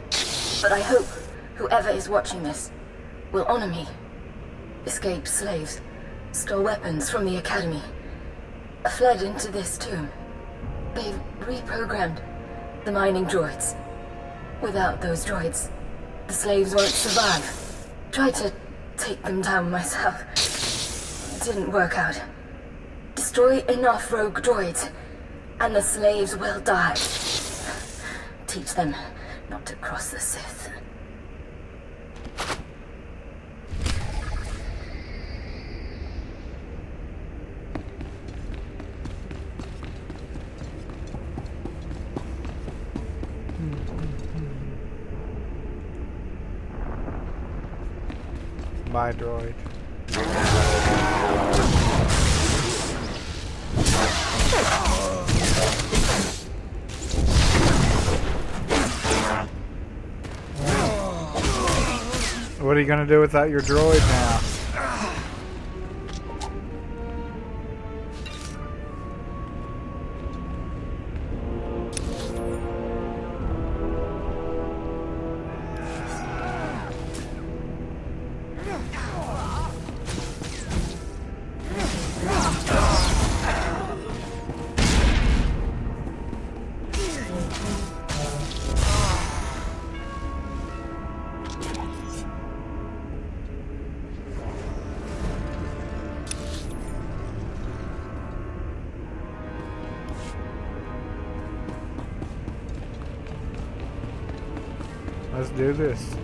but I hope whoever is watching this will honor me. Escaped slaves, stole weapons from the Academy, fled into this tomb. They've reprogrammed the mining droids. Without those droids, the slaves won't survive. Tried to take them down myself. Didn't work out. Destroy enough rogue droids, and the slaves will die. Teach them not to cross the Sith. Bye, droid. What are you gonna do without your droid now? Let's do this.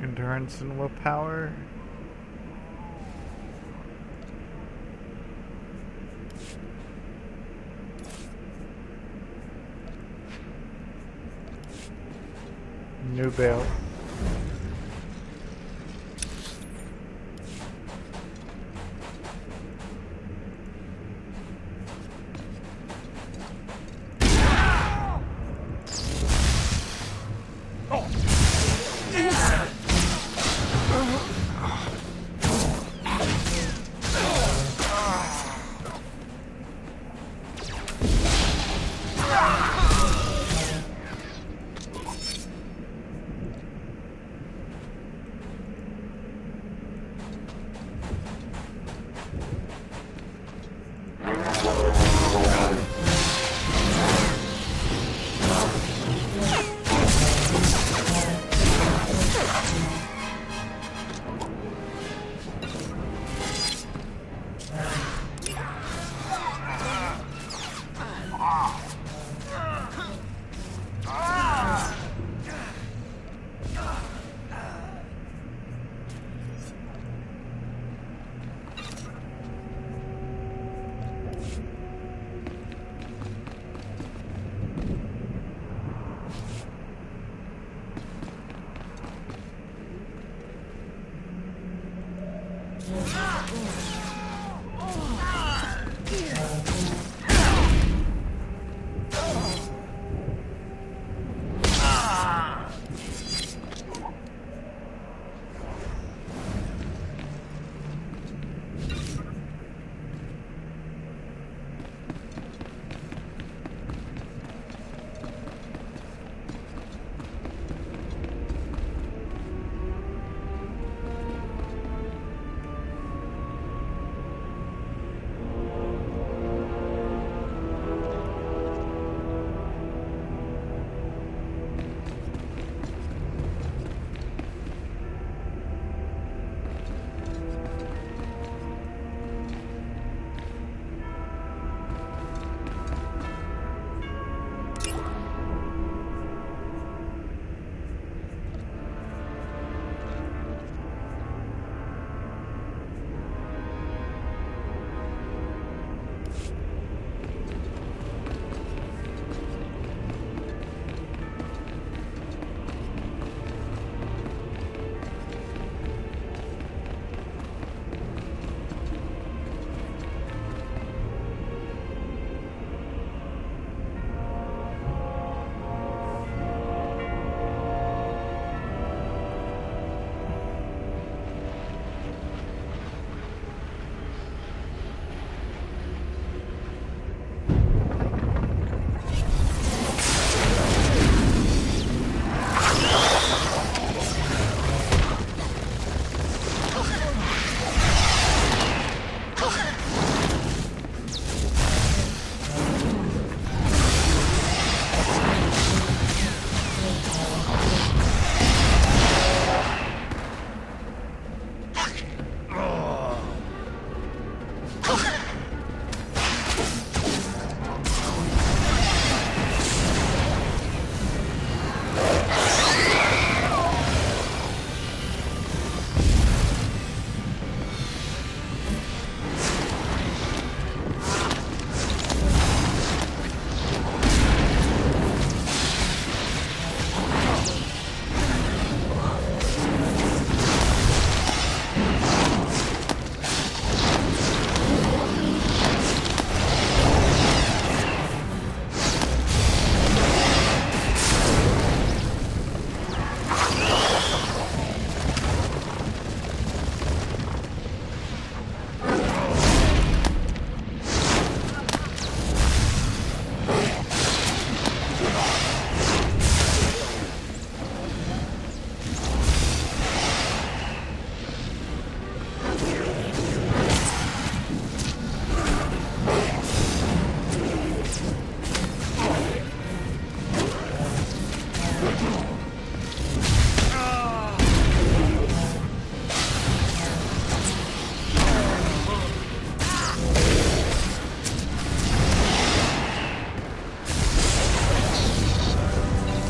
Endurance and willpower. New belt.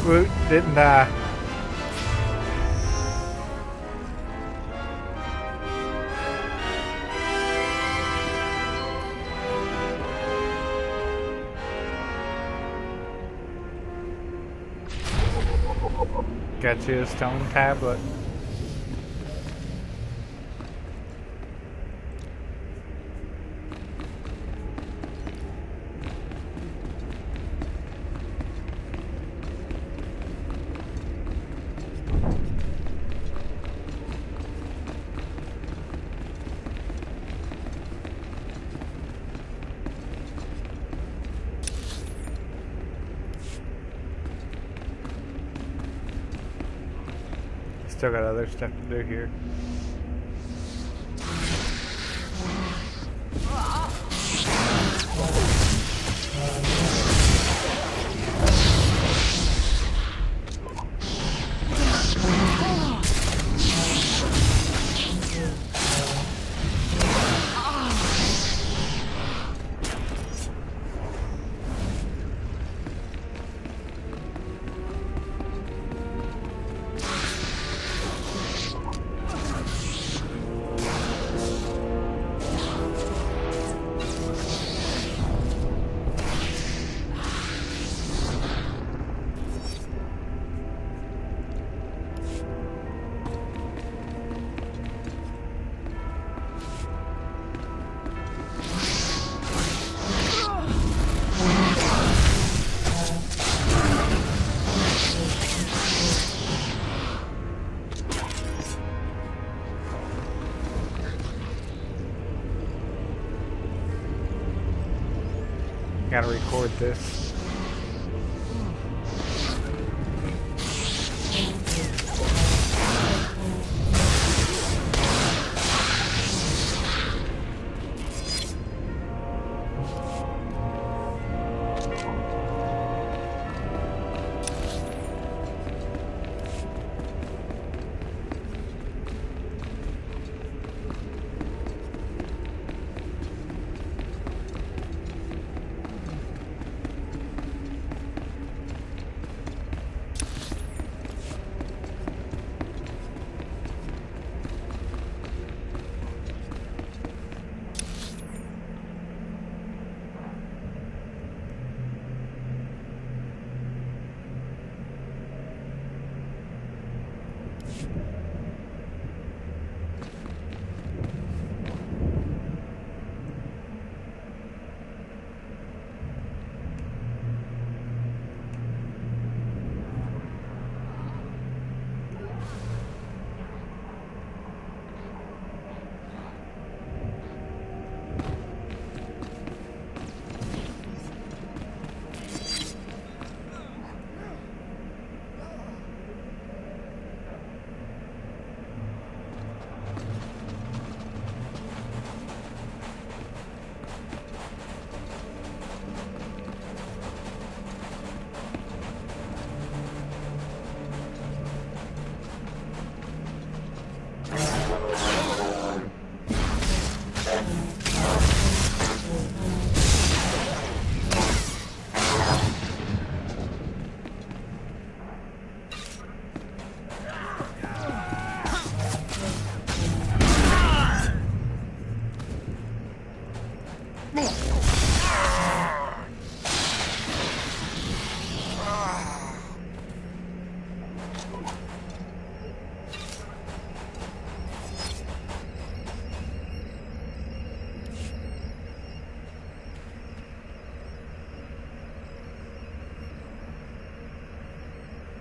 Woot didn't die. Got you a stone tablet. Still got other stuff to do here. Gotta record this.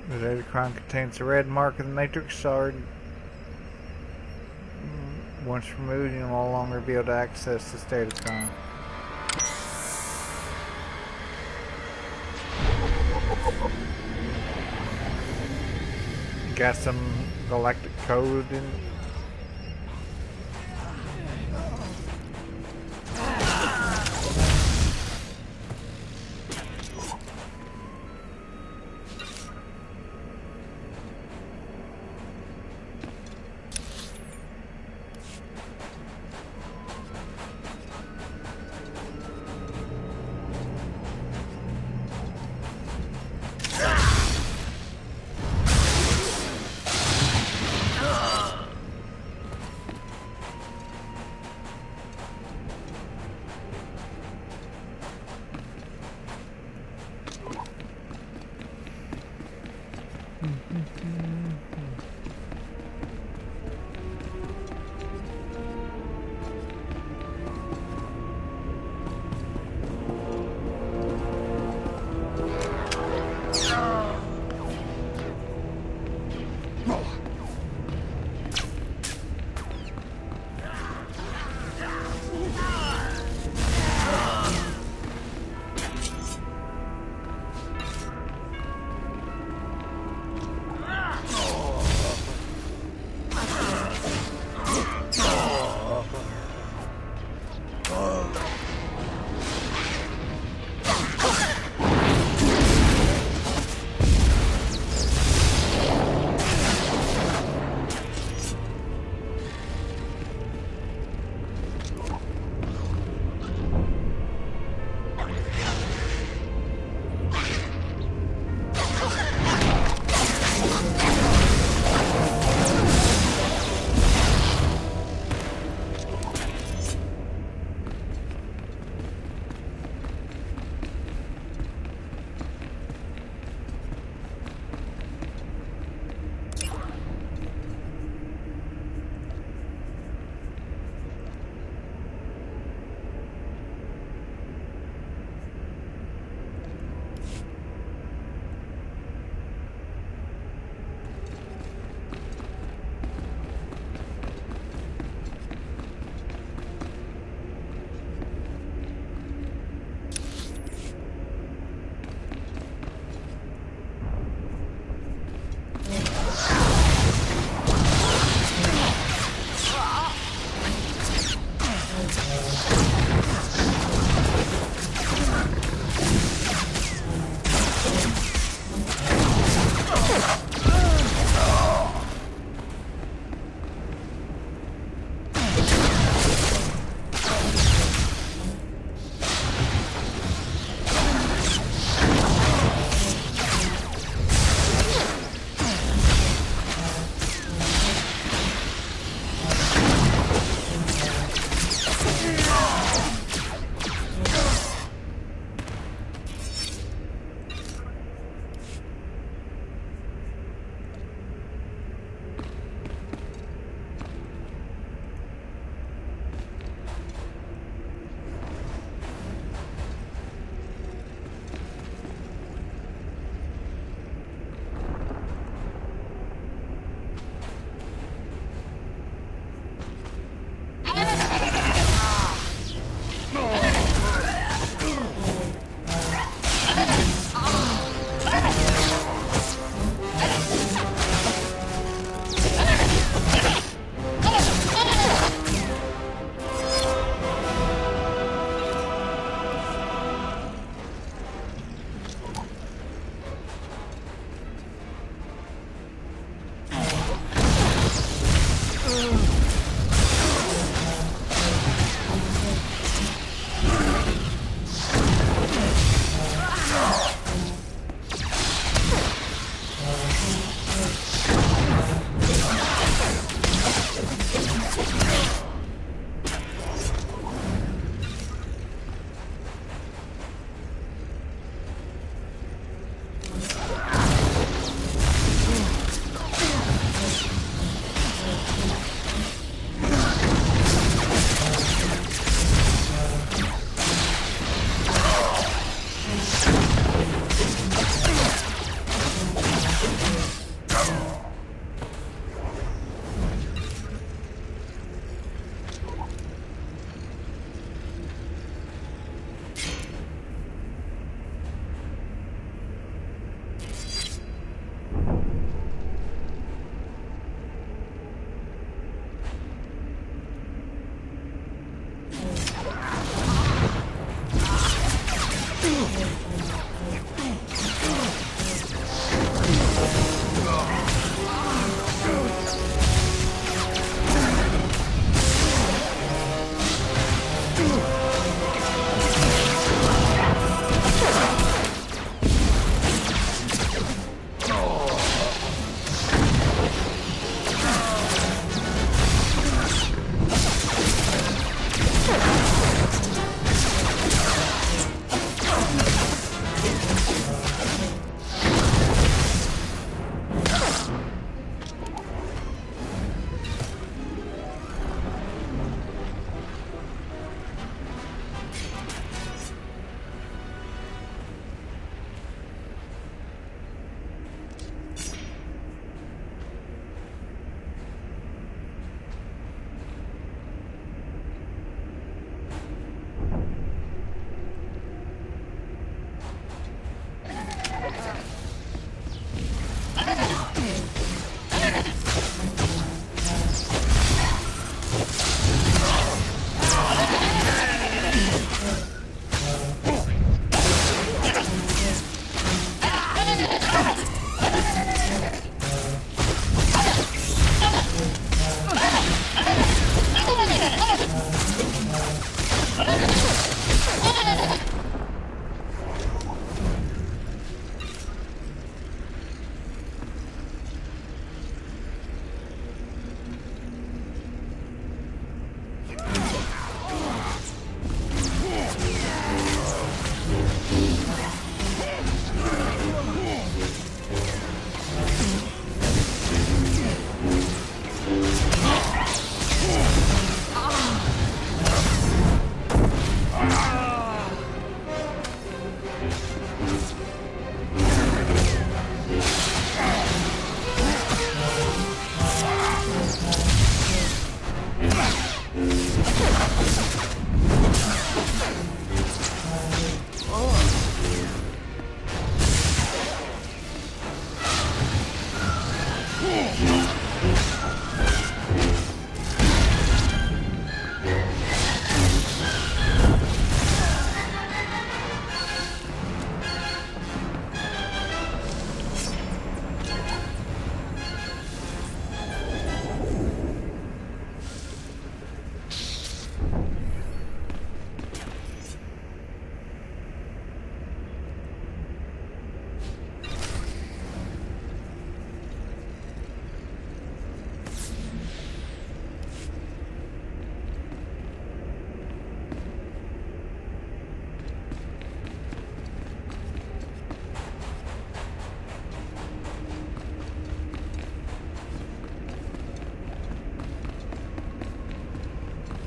The Datacron contains the red mark of the Matrix Shard. Once removed, you'll no longer be able to access this Datacron. Got some galactic code in.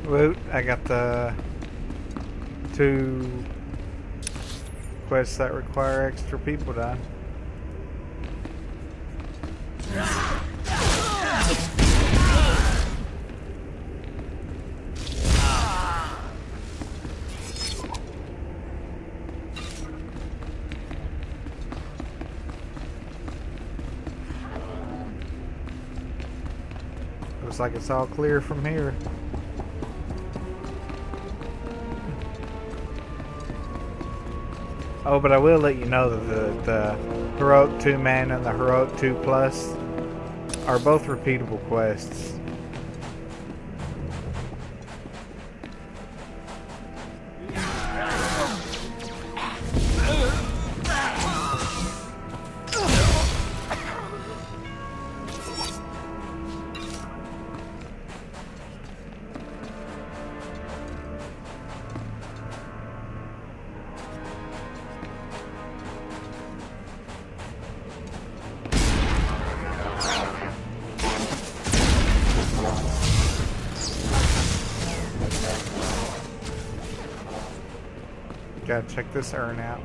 Loot, I got the 2 quests that require extra people done. Looks like it's all clear from here. Oh, but I will let you know that the Heroic 2 Man and the Heroic 2 Plus are both repeatable quests. Gotta check this urn out.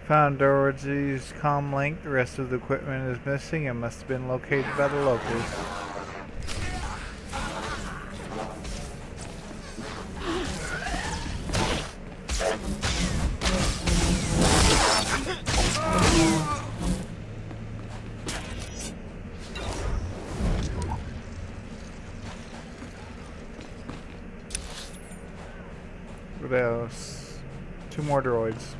Found Dorothy's comm link. The rest of the equipment is missing and must have been located by the locals. What else? 2 more droids.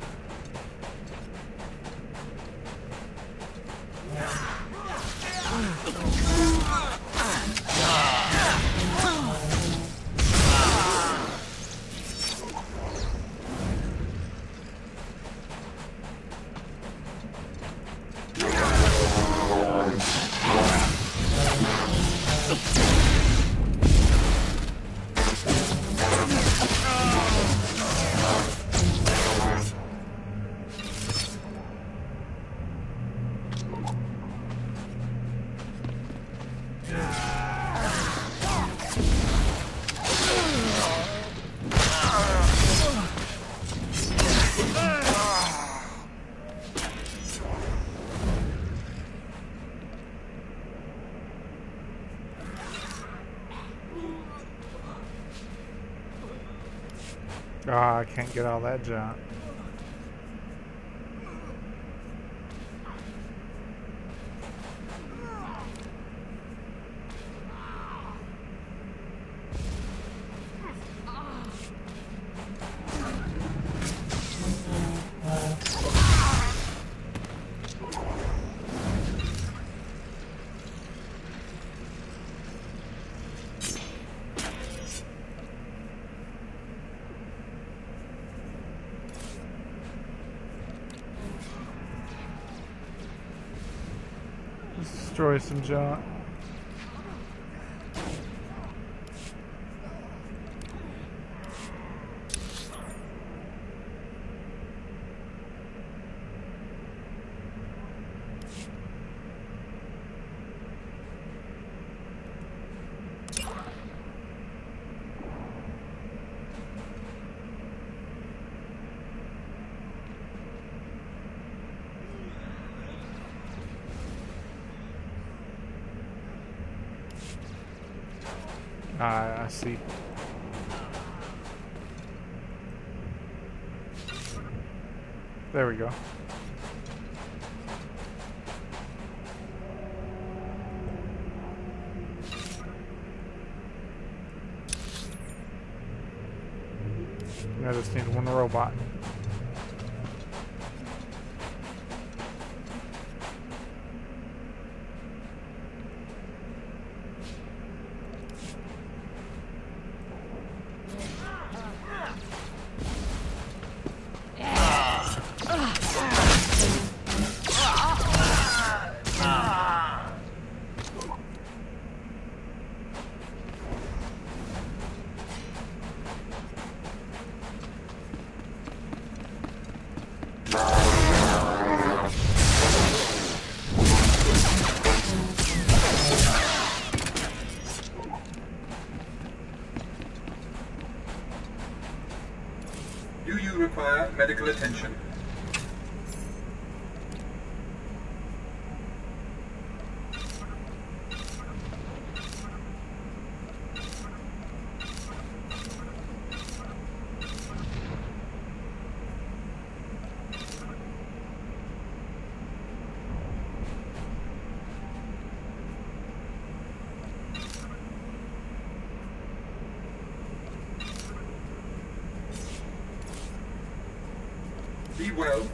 Oh, I can't get all that junk. destroy some junk. I see. There we go. I just need one robot. Do you require medical attention? Be well.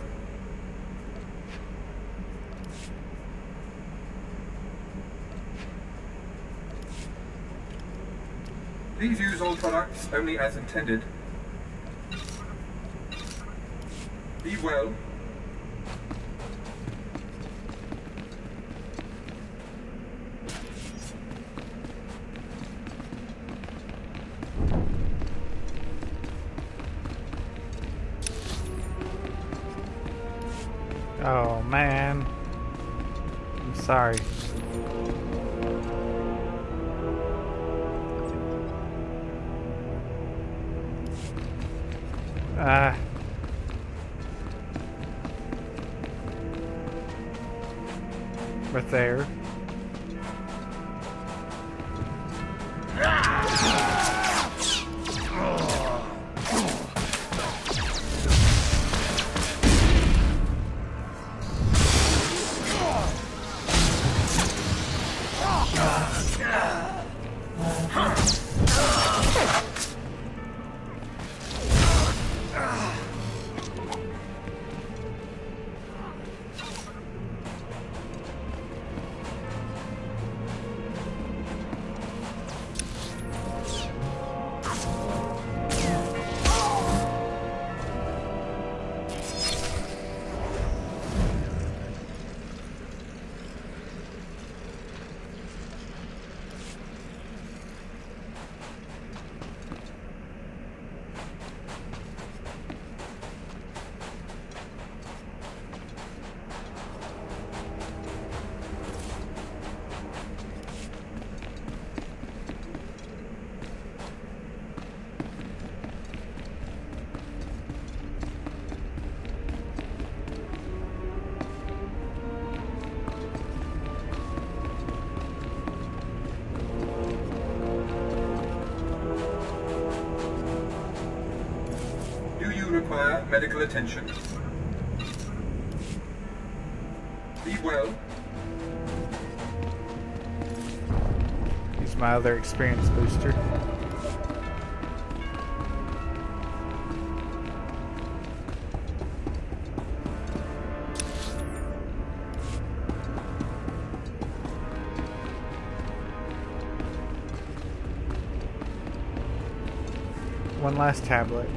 Please use all products only as intended. Be well. Oh man, I'm sorry. Right there. Require medical attention. Be well. Use my other experience booster. One last tablet.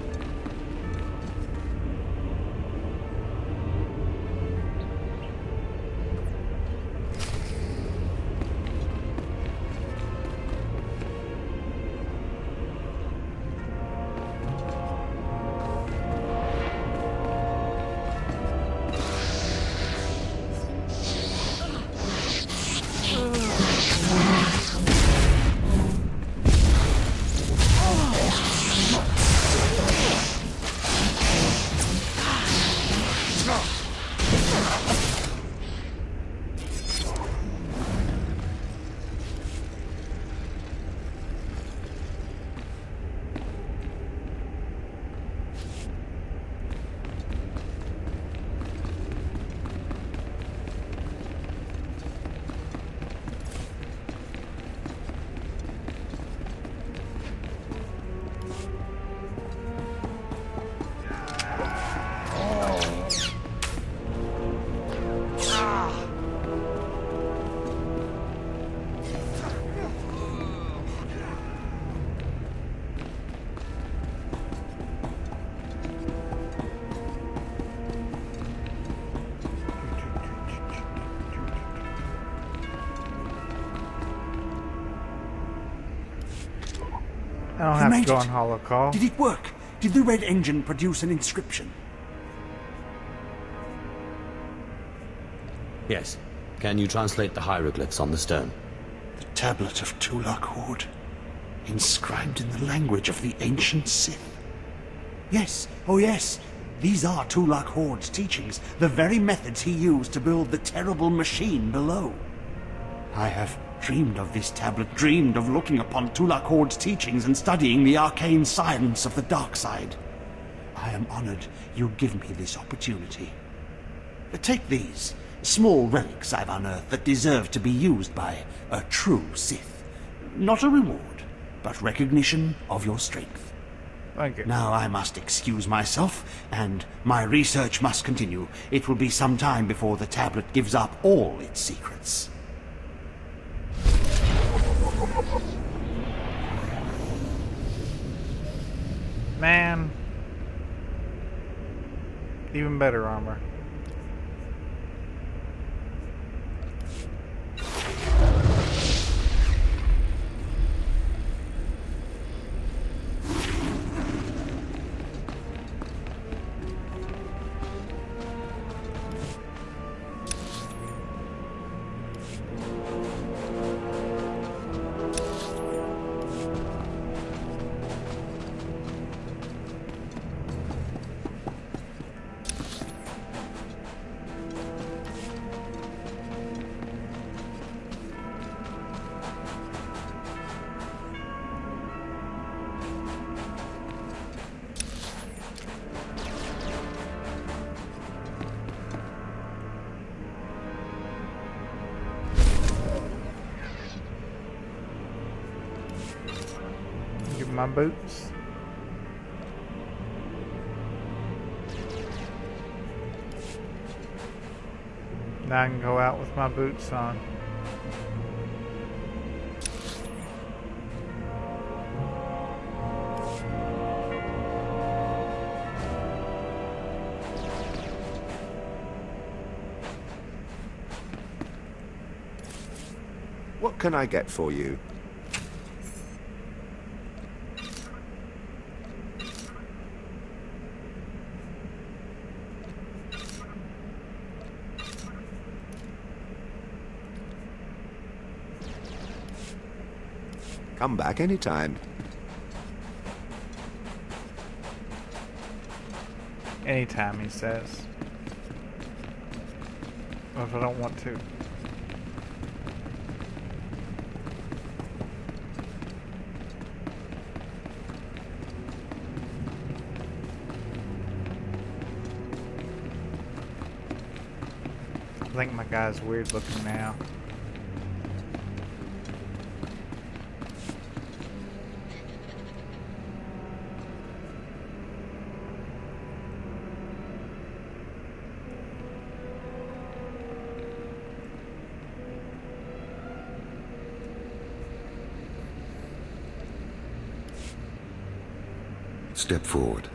don't You have to made go it. on holocall. Did it work? Did the red engine produce an inscription? Yes. Can you translate the hieroglyphs on the stone? The tablet of Tulak Hord, inscribed in the language of the ancient Sith. Yes, oh yes, these are Tulak Hord's teachings, the very methods he used to build the terrible machine below. I have dreamed of this tablet, dreamed of looking upon Tulak Hord's teachings and studying the arcane science of the dark side. I am honored you give me this opportunity. Take these. Small relics I've unearthed that deserve to be used by a true Sith. Not a reward, but recognition of your strength. Thank you. Now I must excuse myself, and my research must continue. It will be some time before the tablet gives up all its secrets. Man. Even better armor. Get my boots. Now I can go out with my boots on. What can I get for you? Come back anytime. Anytime, he says. What if I don't want to? I think my guy's weird looking now. Step forward.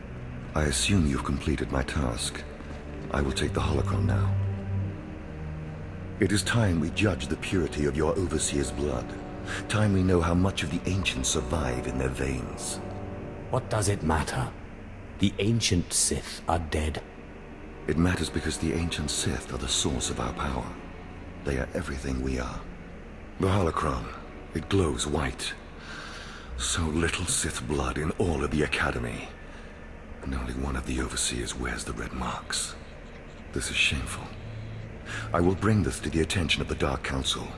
I assume you've completed my task. I will take the holocron now. It is time we judge the purity of your overseer's blood. Time we know how much of the ancients survive in their veins. What does it matter? The ancient Sith are dead. It matters because the ancient Sith are the source of our power. They are everything we are. The holocron, it glows white. So little Sith blood in all of the Academy. And only one of the overseers wears the red marks. This is shameful. I will bring this to the attention of the Dark Council.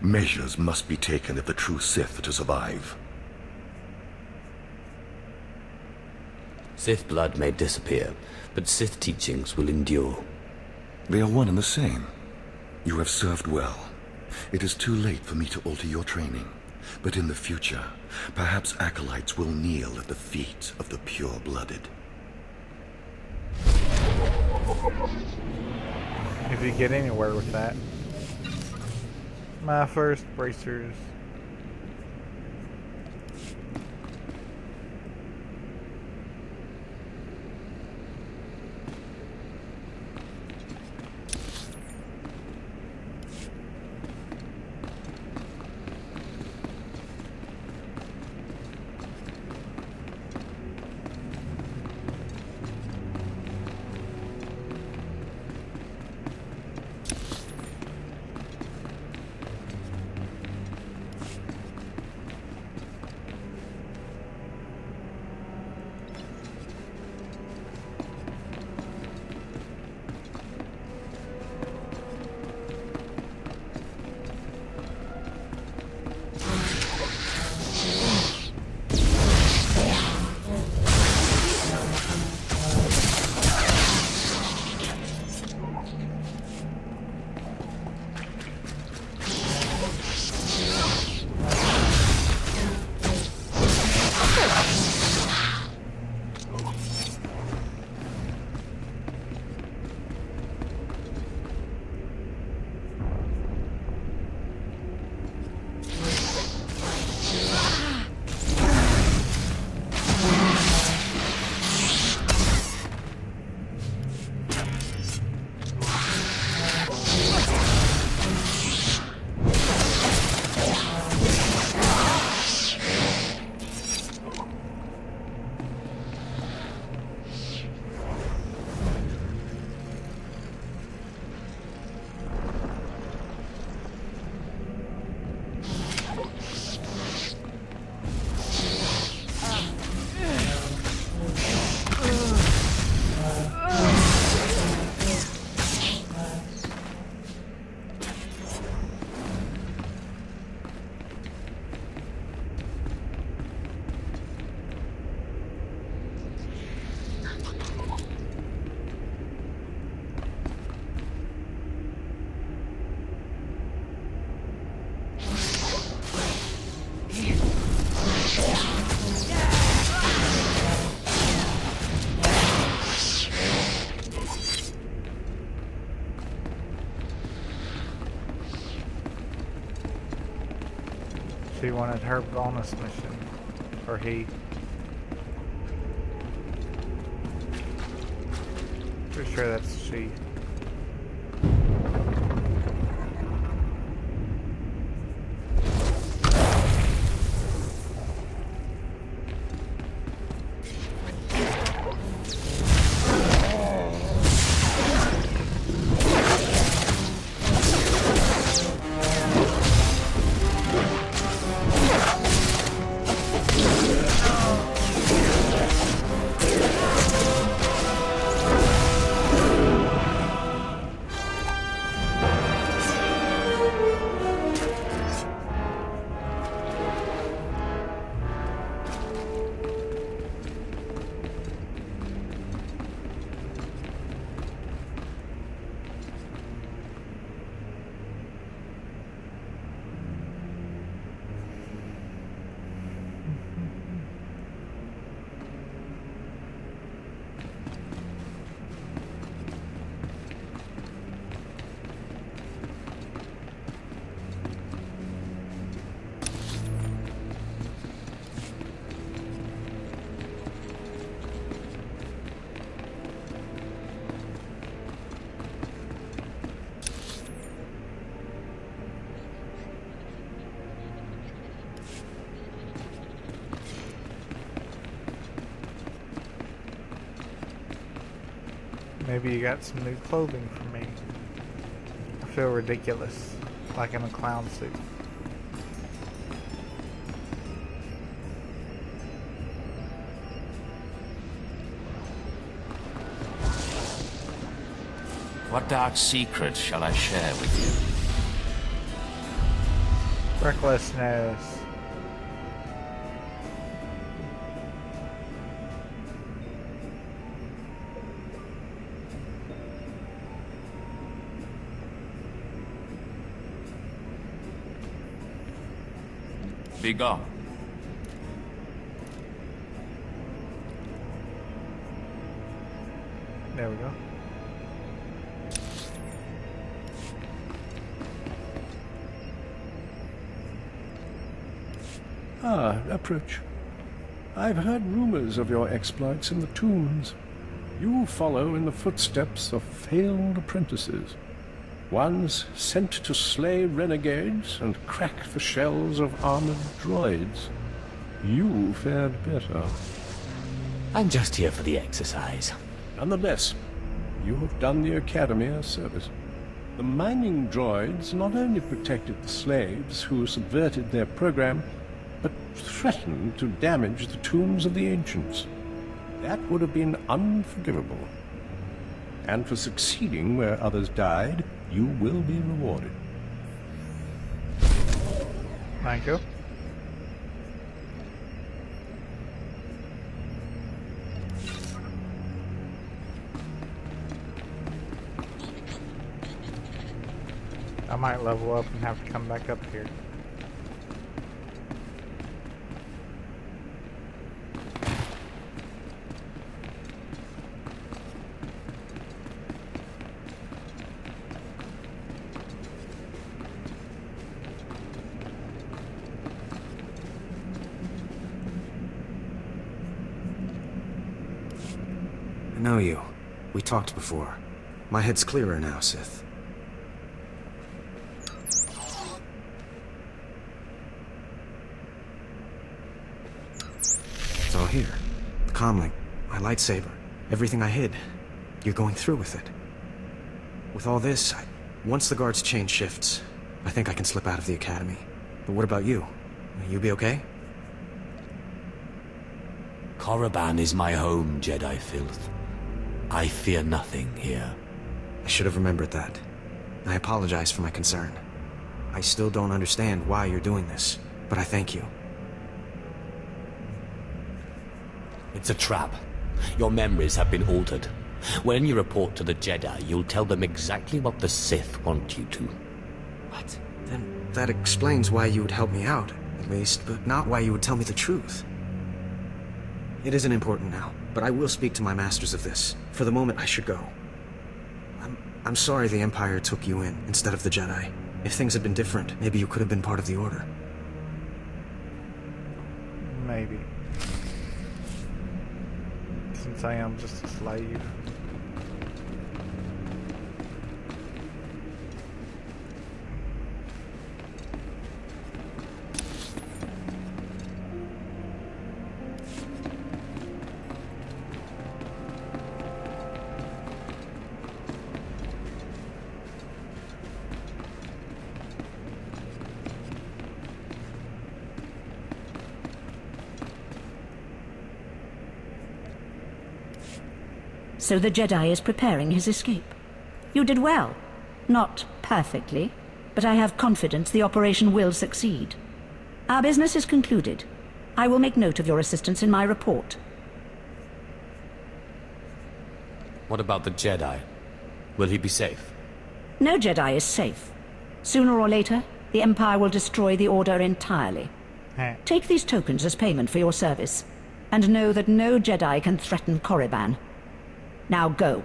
Measures must be taken if the true Sith are to survive. Sith blood may disappear, but Sith teachings will endure. They are one and the same. You have served well. It is too late for me to alter your training. But in the future, perhaps acolytes will kneel at the feet of the pure-blooded. If you get anywhere with that. My first bracers. She wanted her bonus mission. Or he. Pretty sure that's she. Maybe you got some new clothing for me. I feel ridiculous, like in a clown suit. What dark secret shall I share with you? Recklessness. Be gone. There we go. Ah, approach. I've heard rumors of your exploits in the tombs. You follow in the footsteps of failed apprentices. Ones sent to slay renegades and crack the shells of armored droids. You fared better. I'm just here for the exercise. Nonetheless, you have done the Academy a service. The mining droids not only protected the slaves who subverted their program, but threatened to damage the tombs of the ancients. That would have been unforgivable. And for succeeding where others died, you will be rewarded. Thank you. I might level up and have to come back up here. I know you. We talked before. My head's clearer now, Sith. It's all here. The comlink, my lightsaber, everything I hid. You're going through with it. With all this, once the guards change shifts, I think I can slip out of the Academy. But what about you? Will you be okay? Korriban is my home, Jedi filth. I fear nothing here. I should have remembered that. I apologize for my concern. I still don't understand why you're doing this, but I thank you. It's a trap. Your memories have been altered. When you report to the Jedi, you'll tell them exactly what the Sith want you to. What? Then that explains why you would help me out, at least, but not why you would tell me the truth. It isn't important now, but I will speak to my masters of this. For the moment, I should go. I'm sorry the Empire took you in, instead of the Jedi. If things had been different, maybe you could have been part of the Order. Maybe. Since I am just a slave. So the Jedi is preparing his escape. You did well. Not perfectly, but I have confidence the operation will succeed. Our business is concluded. I will make note of your assistance in my report. What about the Jedi? Will he be safe? No Jedi is safe. Sooner or later, the Empire will destroy the Order entirely. Take these tokens as payment for your service, and know that no Jedi can threaten Korriban. Now go.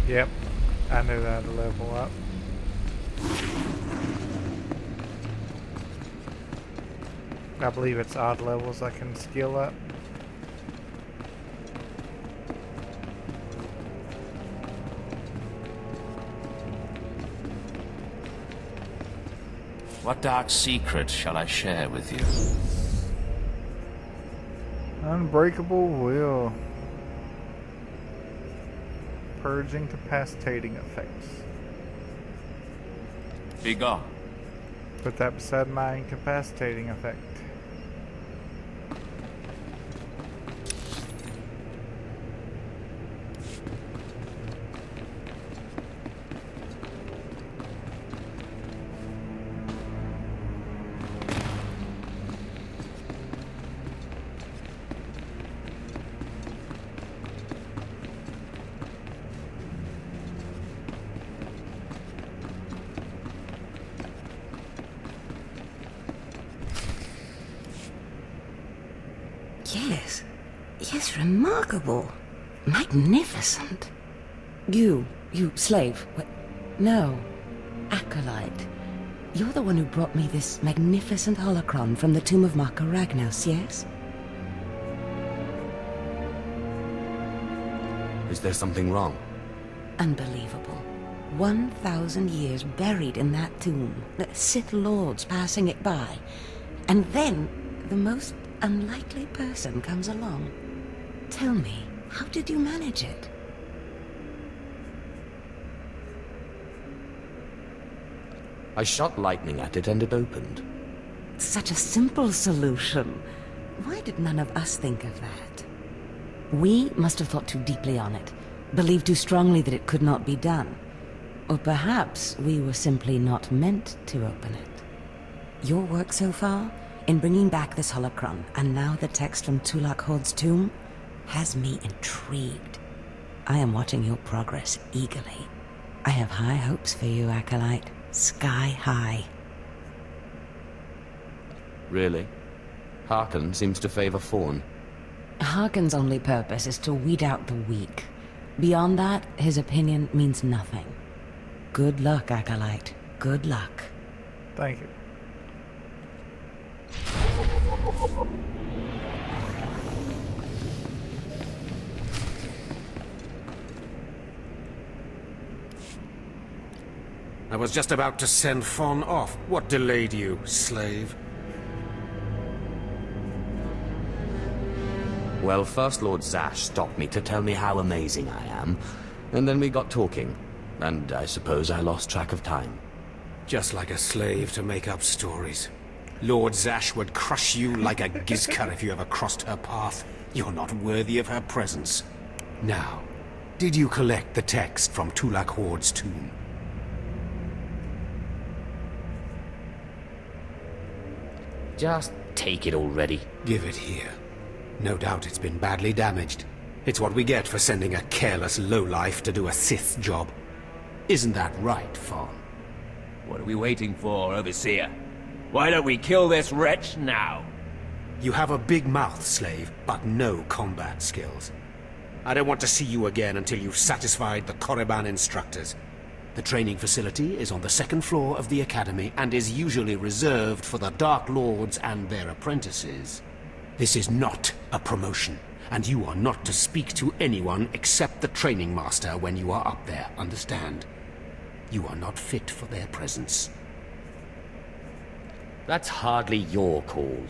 Yep, I knew that to level up. I believe it's odd levels I can skill up. What dark secret shall I share with you? Unbreakable will. Purge incapacitating effects. Be gone. Put that beside my incapacitating effect. Yes, remarkable. Magnificent. You slave. What? No. Acolyte. You're the one who brought me this magnificent holocron from the tomb of Marka Ragnos, yes? Is there something wrong? Unbelievable. 1,000 years buried in that tomb. The Sith Lords passing it by. And then the most unlikely person comes along. Tell me, how did you manage it? I shot lightning at it and it opened. Such a simple solution. Why did none of us think of that? We must have thought too deeply on it, believed too strongly that it could not be done. Or perhaps we were simply not meant to open it. Your work so far, in bringing back this holocron, and now the text from Tulak Horde's tomb, has me intrigued. I am watching your progress eagerly. I have high hopes for you, Acolyte. Sky high. Really? Harkon seems to favor Fawn. Harkon's only purpose is to weed out the weak. Beyond that, his opinion means nothing. Good luck, Acolyte. Good luck. Thank you. I was just about to send Fawn off. What delayed you, slave? Well, First Lord Zash stopped me to tell me how amazing I am, and then we got talking, and I suppose I lost track of time. Just like a slave to make up stories. Lord Zash would crush you like a gizka if you ever crossed her path. You're not worthy of her presence. Now, did you collect the text from Tulak Horde's tomb? Just take it already. Give it here. No doubt it's been badly damaged. It's what we get for sending a careless lowlife to do a Sith job. Isn't that right, Fawn? What are we waiting for, Overseer? Why don't we kill this wretch now? You have a big mouth, slave, but no combat skills. I don't want to see you again until you've satisfied the Korriban instructors. The training facility is on the second floor of the Academy and is usually reserved for the Dark Lords and their apprentices. This is not a promotion, and you are not to speak to anyone except the training master when you are up there, understand? You are not fit for their presence. That's hardly your call.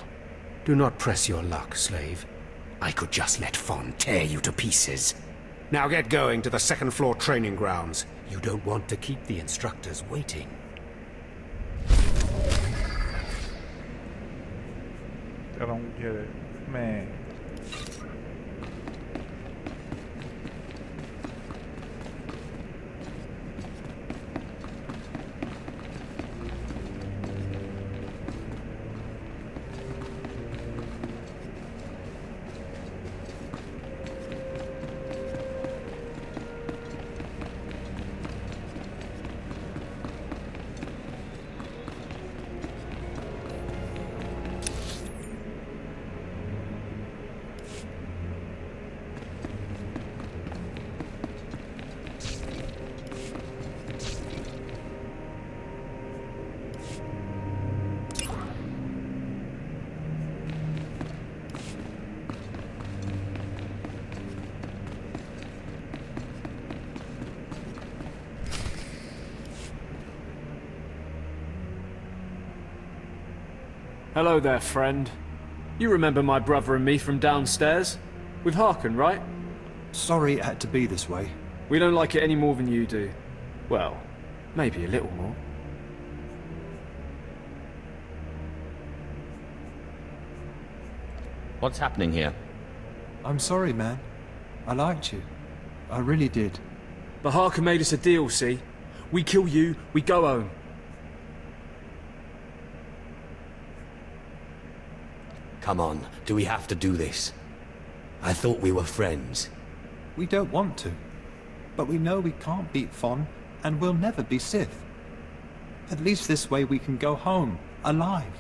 Do not press your luck, slave. I could just let Fon tear you to pieces. Now get going to the second floor training grounds. You don't want to keep the instructors waiting. I don't get it. Man. Hello there, friend. You remember my brother and me from downstairs? With Harkin, right? Sorry it had to be this way. We don't like it any more than you do. Well, maybe a little more. What's happening here? I'm sorry, man. I liked you. I really did. But Harkin made us a deal, see? We kill you, we go home. Come on, do we have to do this? I thought we were friends. We don't want to. But we know we can't beat Fon, and we'll never be Sith. At least this way we can go home, alive.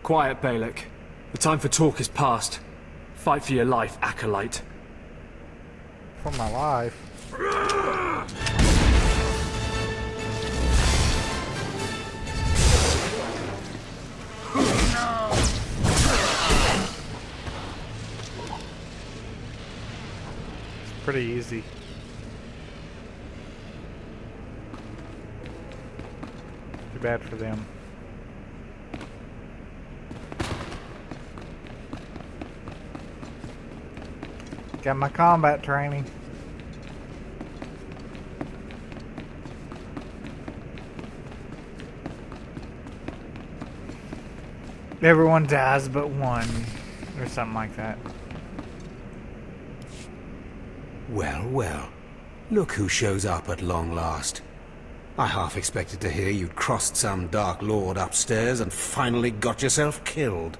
Quiet, Balak. The time for talk is past. Fight for your life, Acolyte. For my life? Pretty easy. Too bad for them. Got my combat training. Everyone dies but one, or something like that. Well, well. Look who shows up at long last. I half expected to hear you'd crossed some Dark Lord upstairs and finally got yourself killed.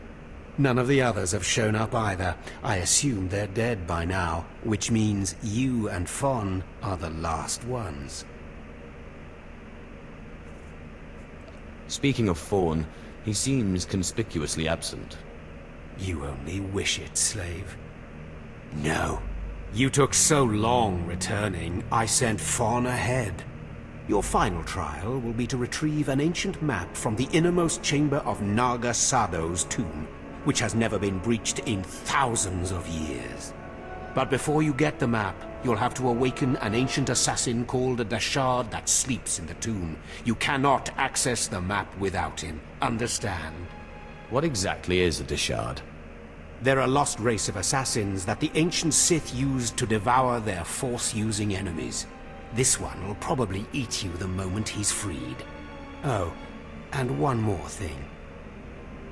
None of the others have shown up either. I assume they're dead by now, which means you and Fon are the last ones. Speaking of Fawn, he seems conspicuously absent. You only wish it, slave. No. You took so long returning, I sent Fon ahead. Your final trial will be to retrieve an ancient map from the innermost chamber of Naga Sado's tomb, which has never been breached in thousands of years. But before you get the map, you'll have to awaken an ancient assassin called a Dashard that sleeps in the tomb. You cannot access the map without him. Understand? What exactly is a Dashard? They're a lost race of assassins that the ancient Sith used to devour their Force-using enemies. This one will probably eat you the moment he's freed. Oh, and one more thing.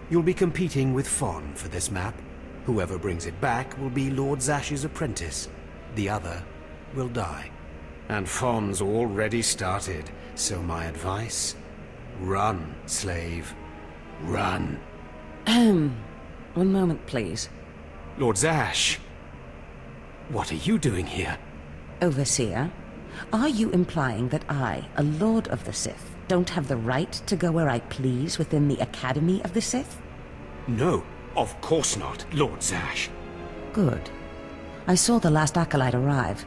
You'll be competing with Fon for this map. Whoever brings it back will be Lord Zash's apprentice. The other will die. And Fon's already started, so my advice? Run, slave. Run. One moment, please. Lord Zash! What are you doing here? Overseer, are you implying that I, a Lord of the Sith, don't have the right to go where I please within the Academy of the Sith? No, Of course not, Lord Zash. Good. I saw the last acolyte arrive.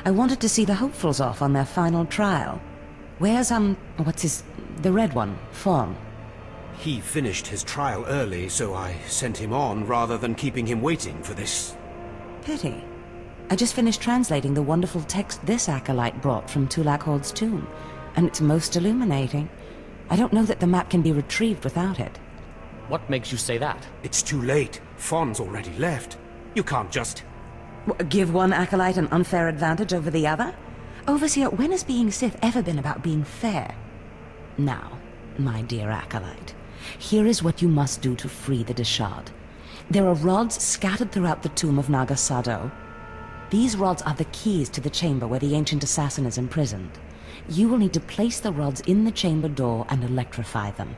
I wanted to see the hopefuls off on their final trial. Where's, the red one, Fawn? He finished his trial early, so I sent him on rather than keeping him waiting for this. Pity. I just finished translating the wonderful text this acolyte brought from Tulak Hord's tomb, and it's most illuminating. I don't know that the map can be retrieved without it. What makes you say that? It's too late. Fawn's already left. You can't just... Give one acolyte an unfair advantage over the other? Overseer, when has being Sith ever been about being fair? Now, my dear acolyte, here is what you must do to free the Deshard. There are rods scattered throughout the tomb of Naga Sado. These rods are the keys to the chamber where the ancient assassin is imprisoned. You will need to place the rods in the chamber door and electrify them.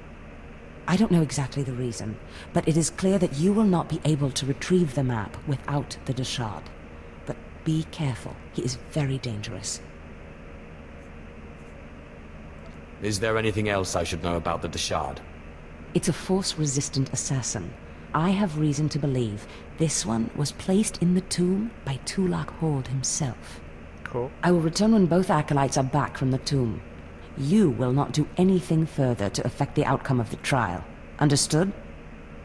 I don't know exactly the reason, but it is clear that you will not be able to retrieve the map without the Deshard. But be careful, he is very dangerous. Is there anything else I should know about the Deshard? It's a Force-resistant assassin. I have reason to believe this one was placed in the tomb by Tulak Hord himself. Cool. I will return when both acolytes are back from the tomb. You will not do anything further to affect the outcome of the trial. Understood?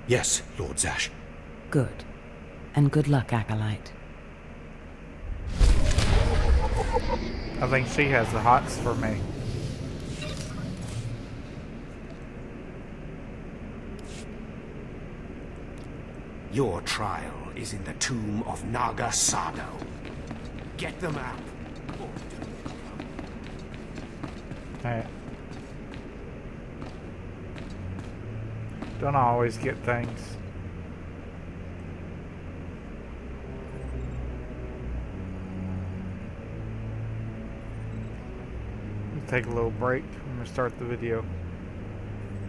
Yes, Lord Zash. Good. And good luck, acolyte. I think she has the hots for me. Your trial is in the tomb of Naga Sado. Get the map. Hey. Don't always get things. We'll take a little break. I'm gonna start the video.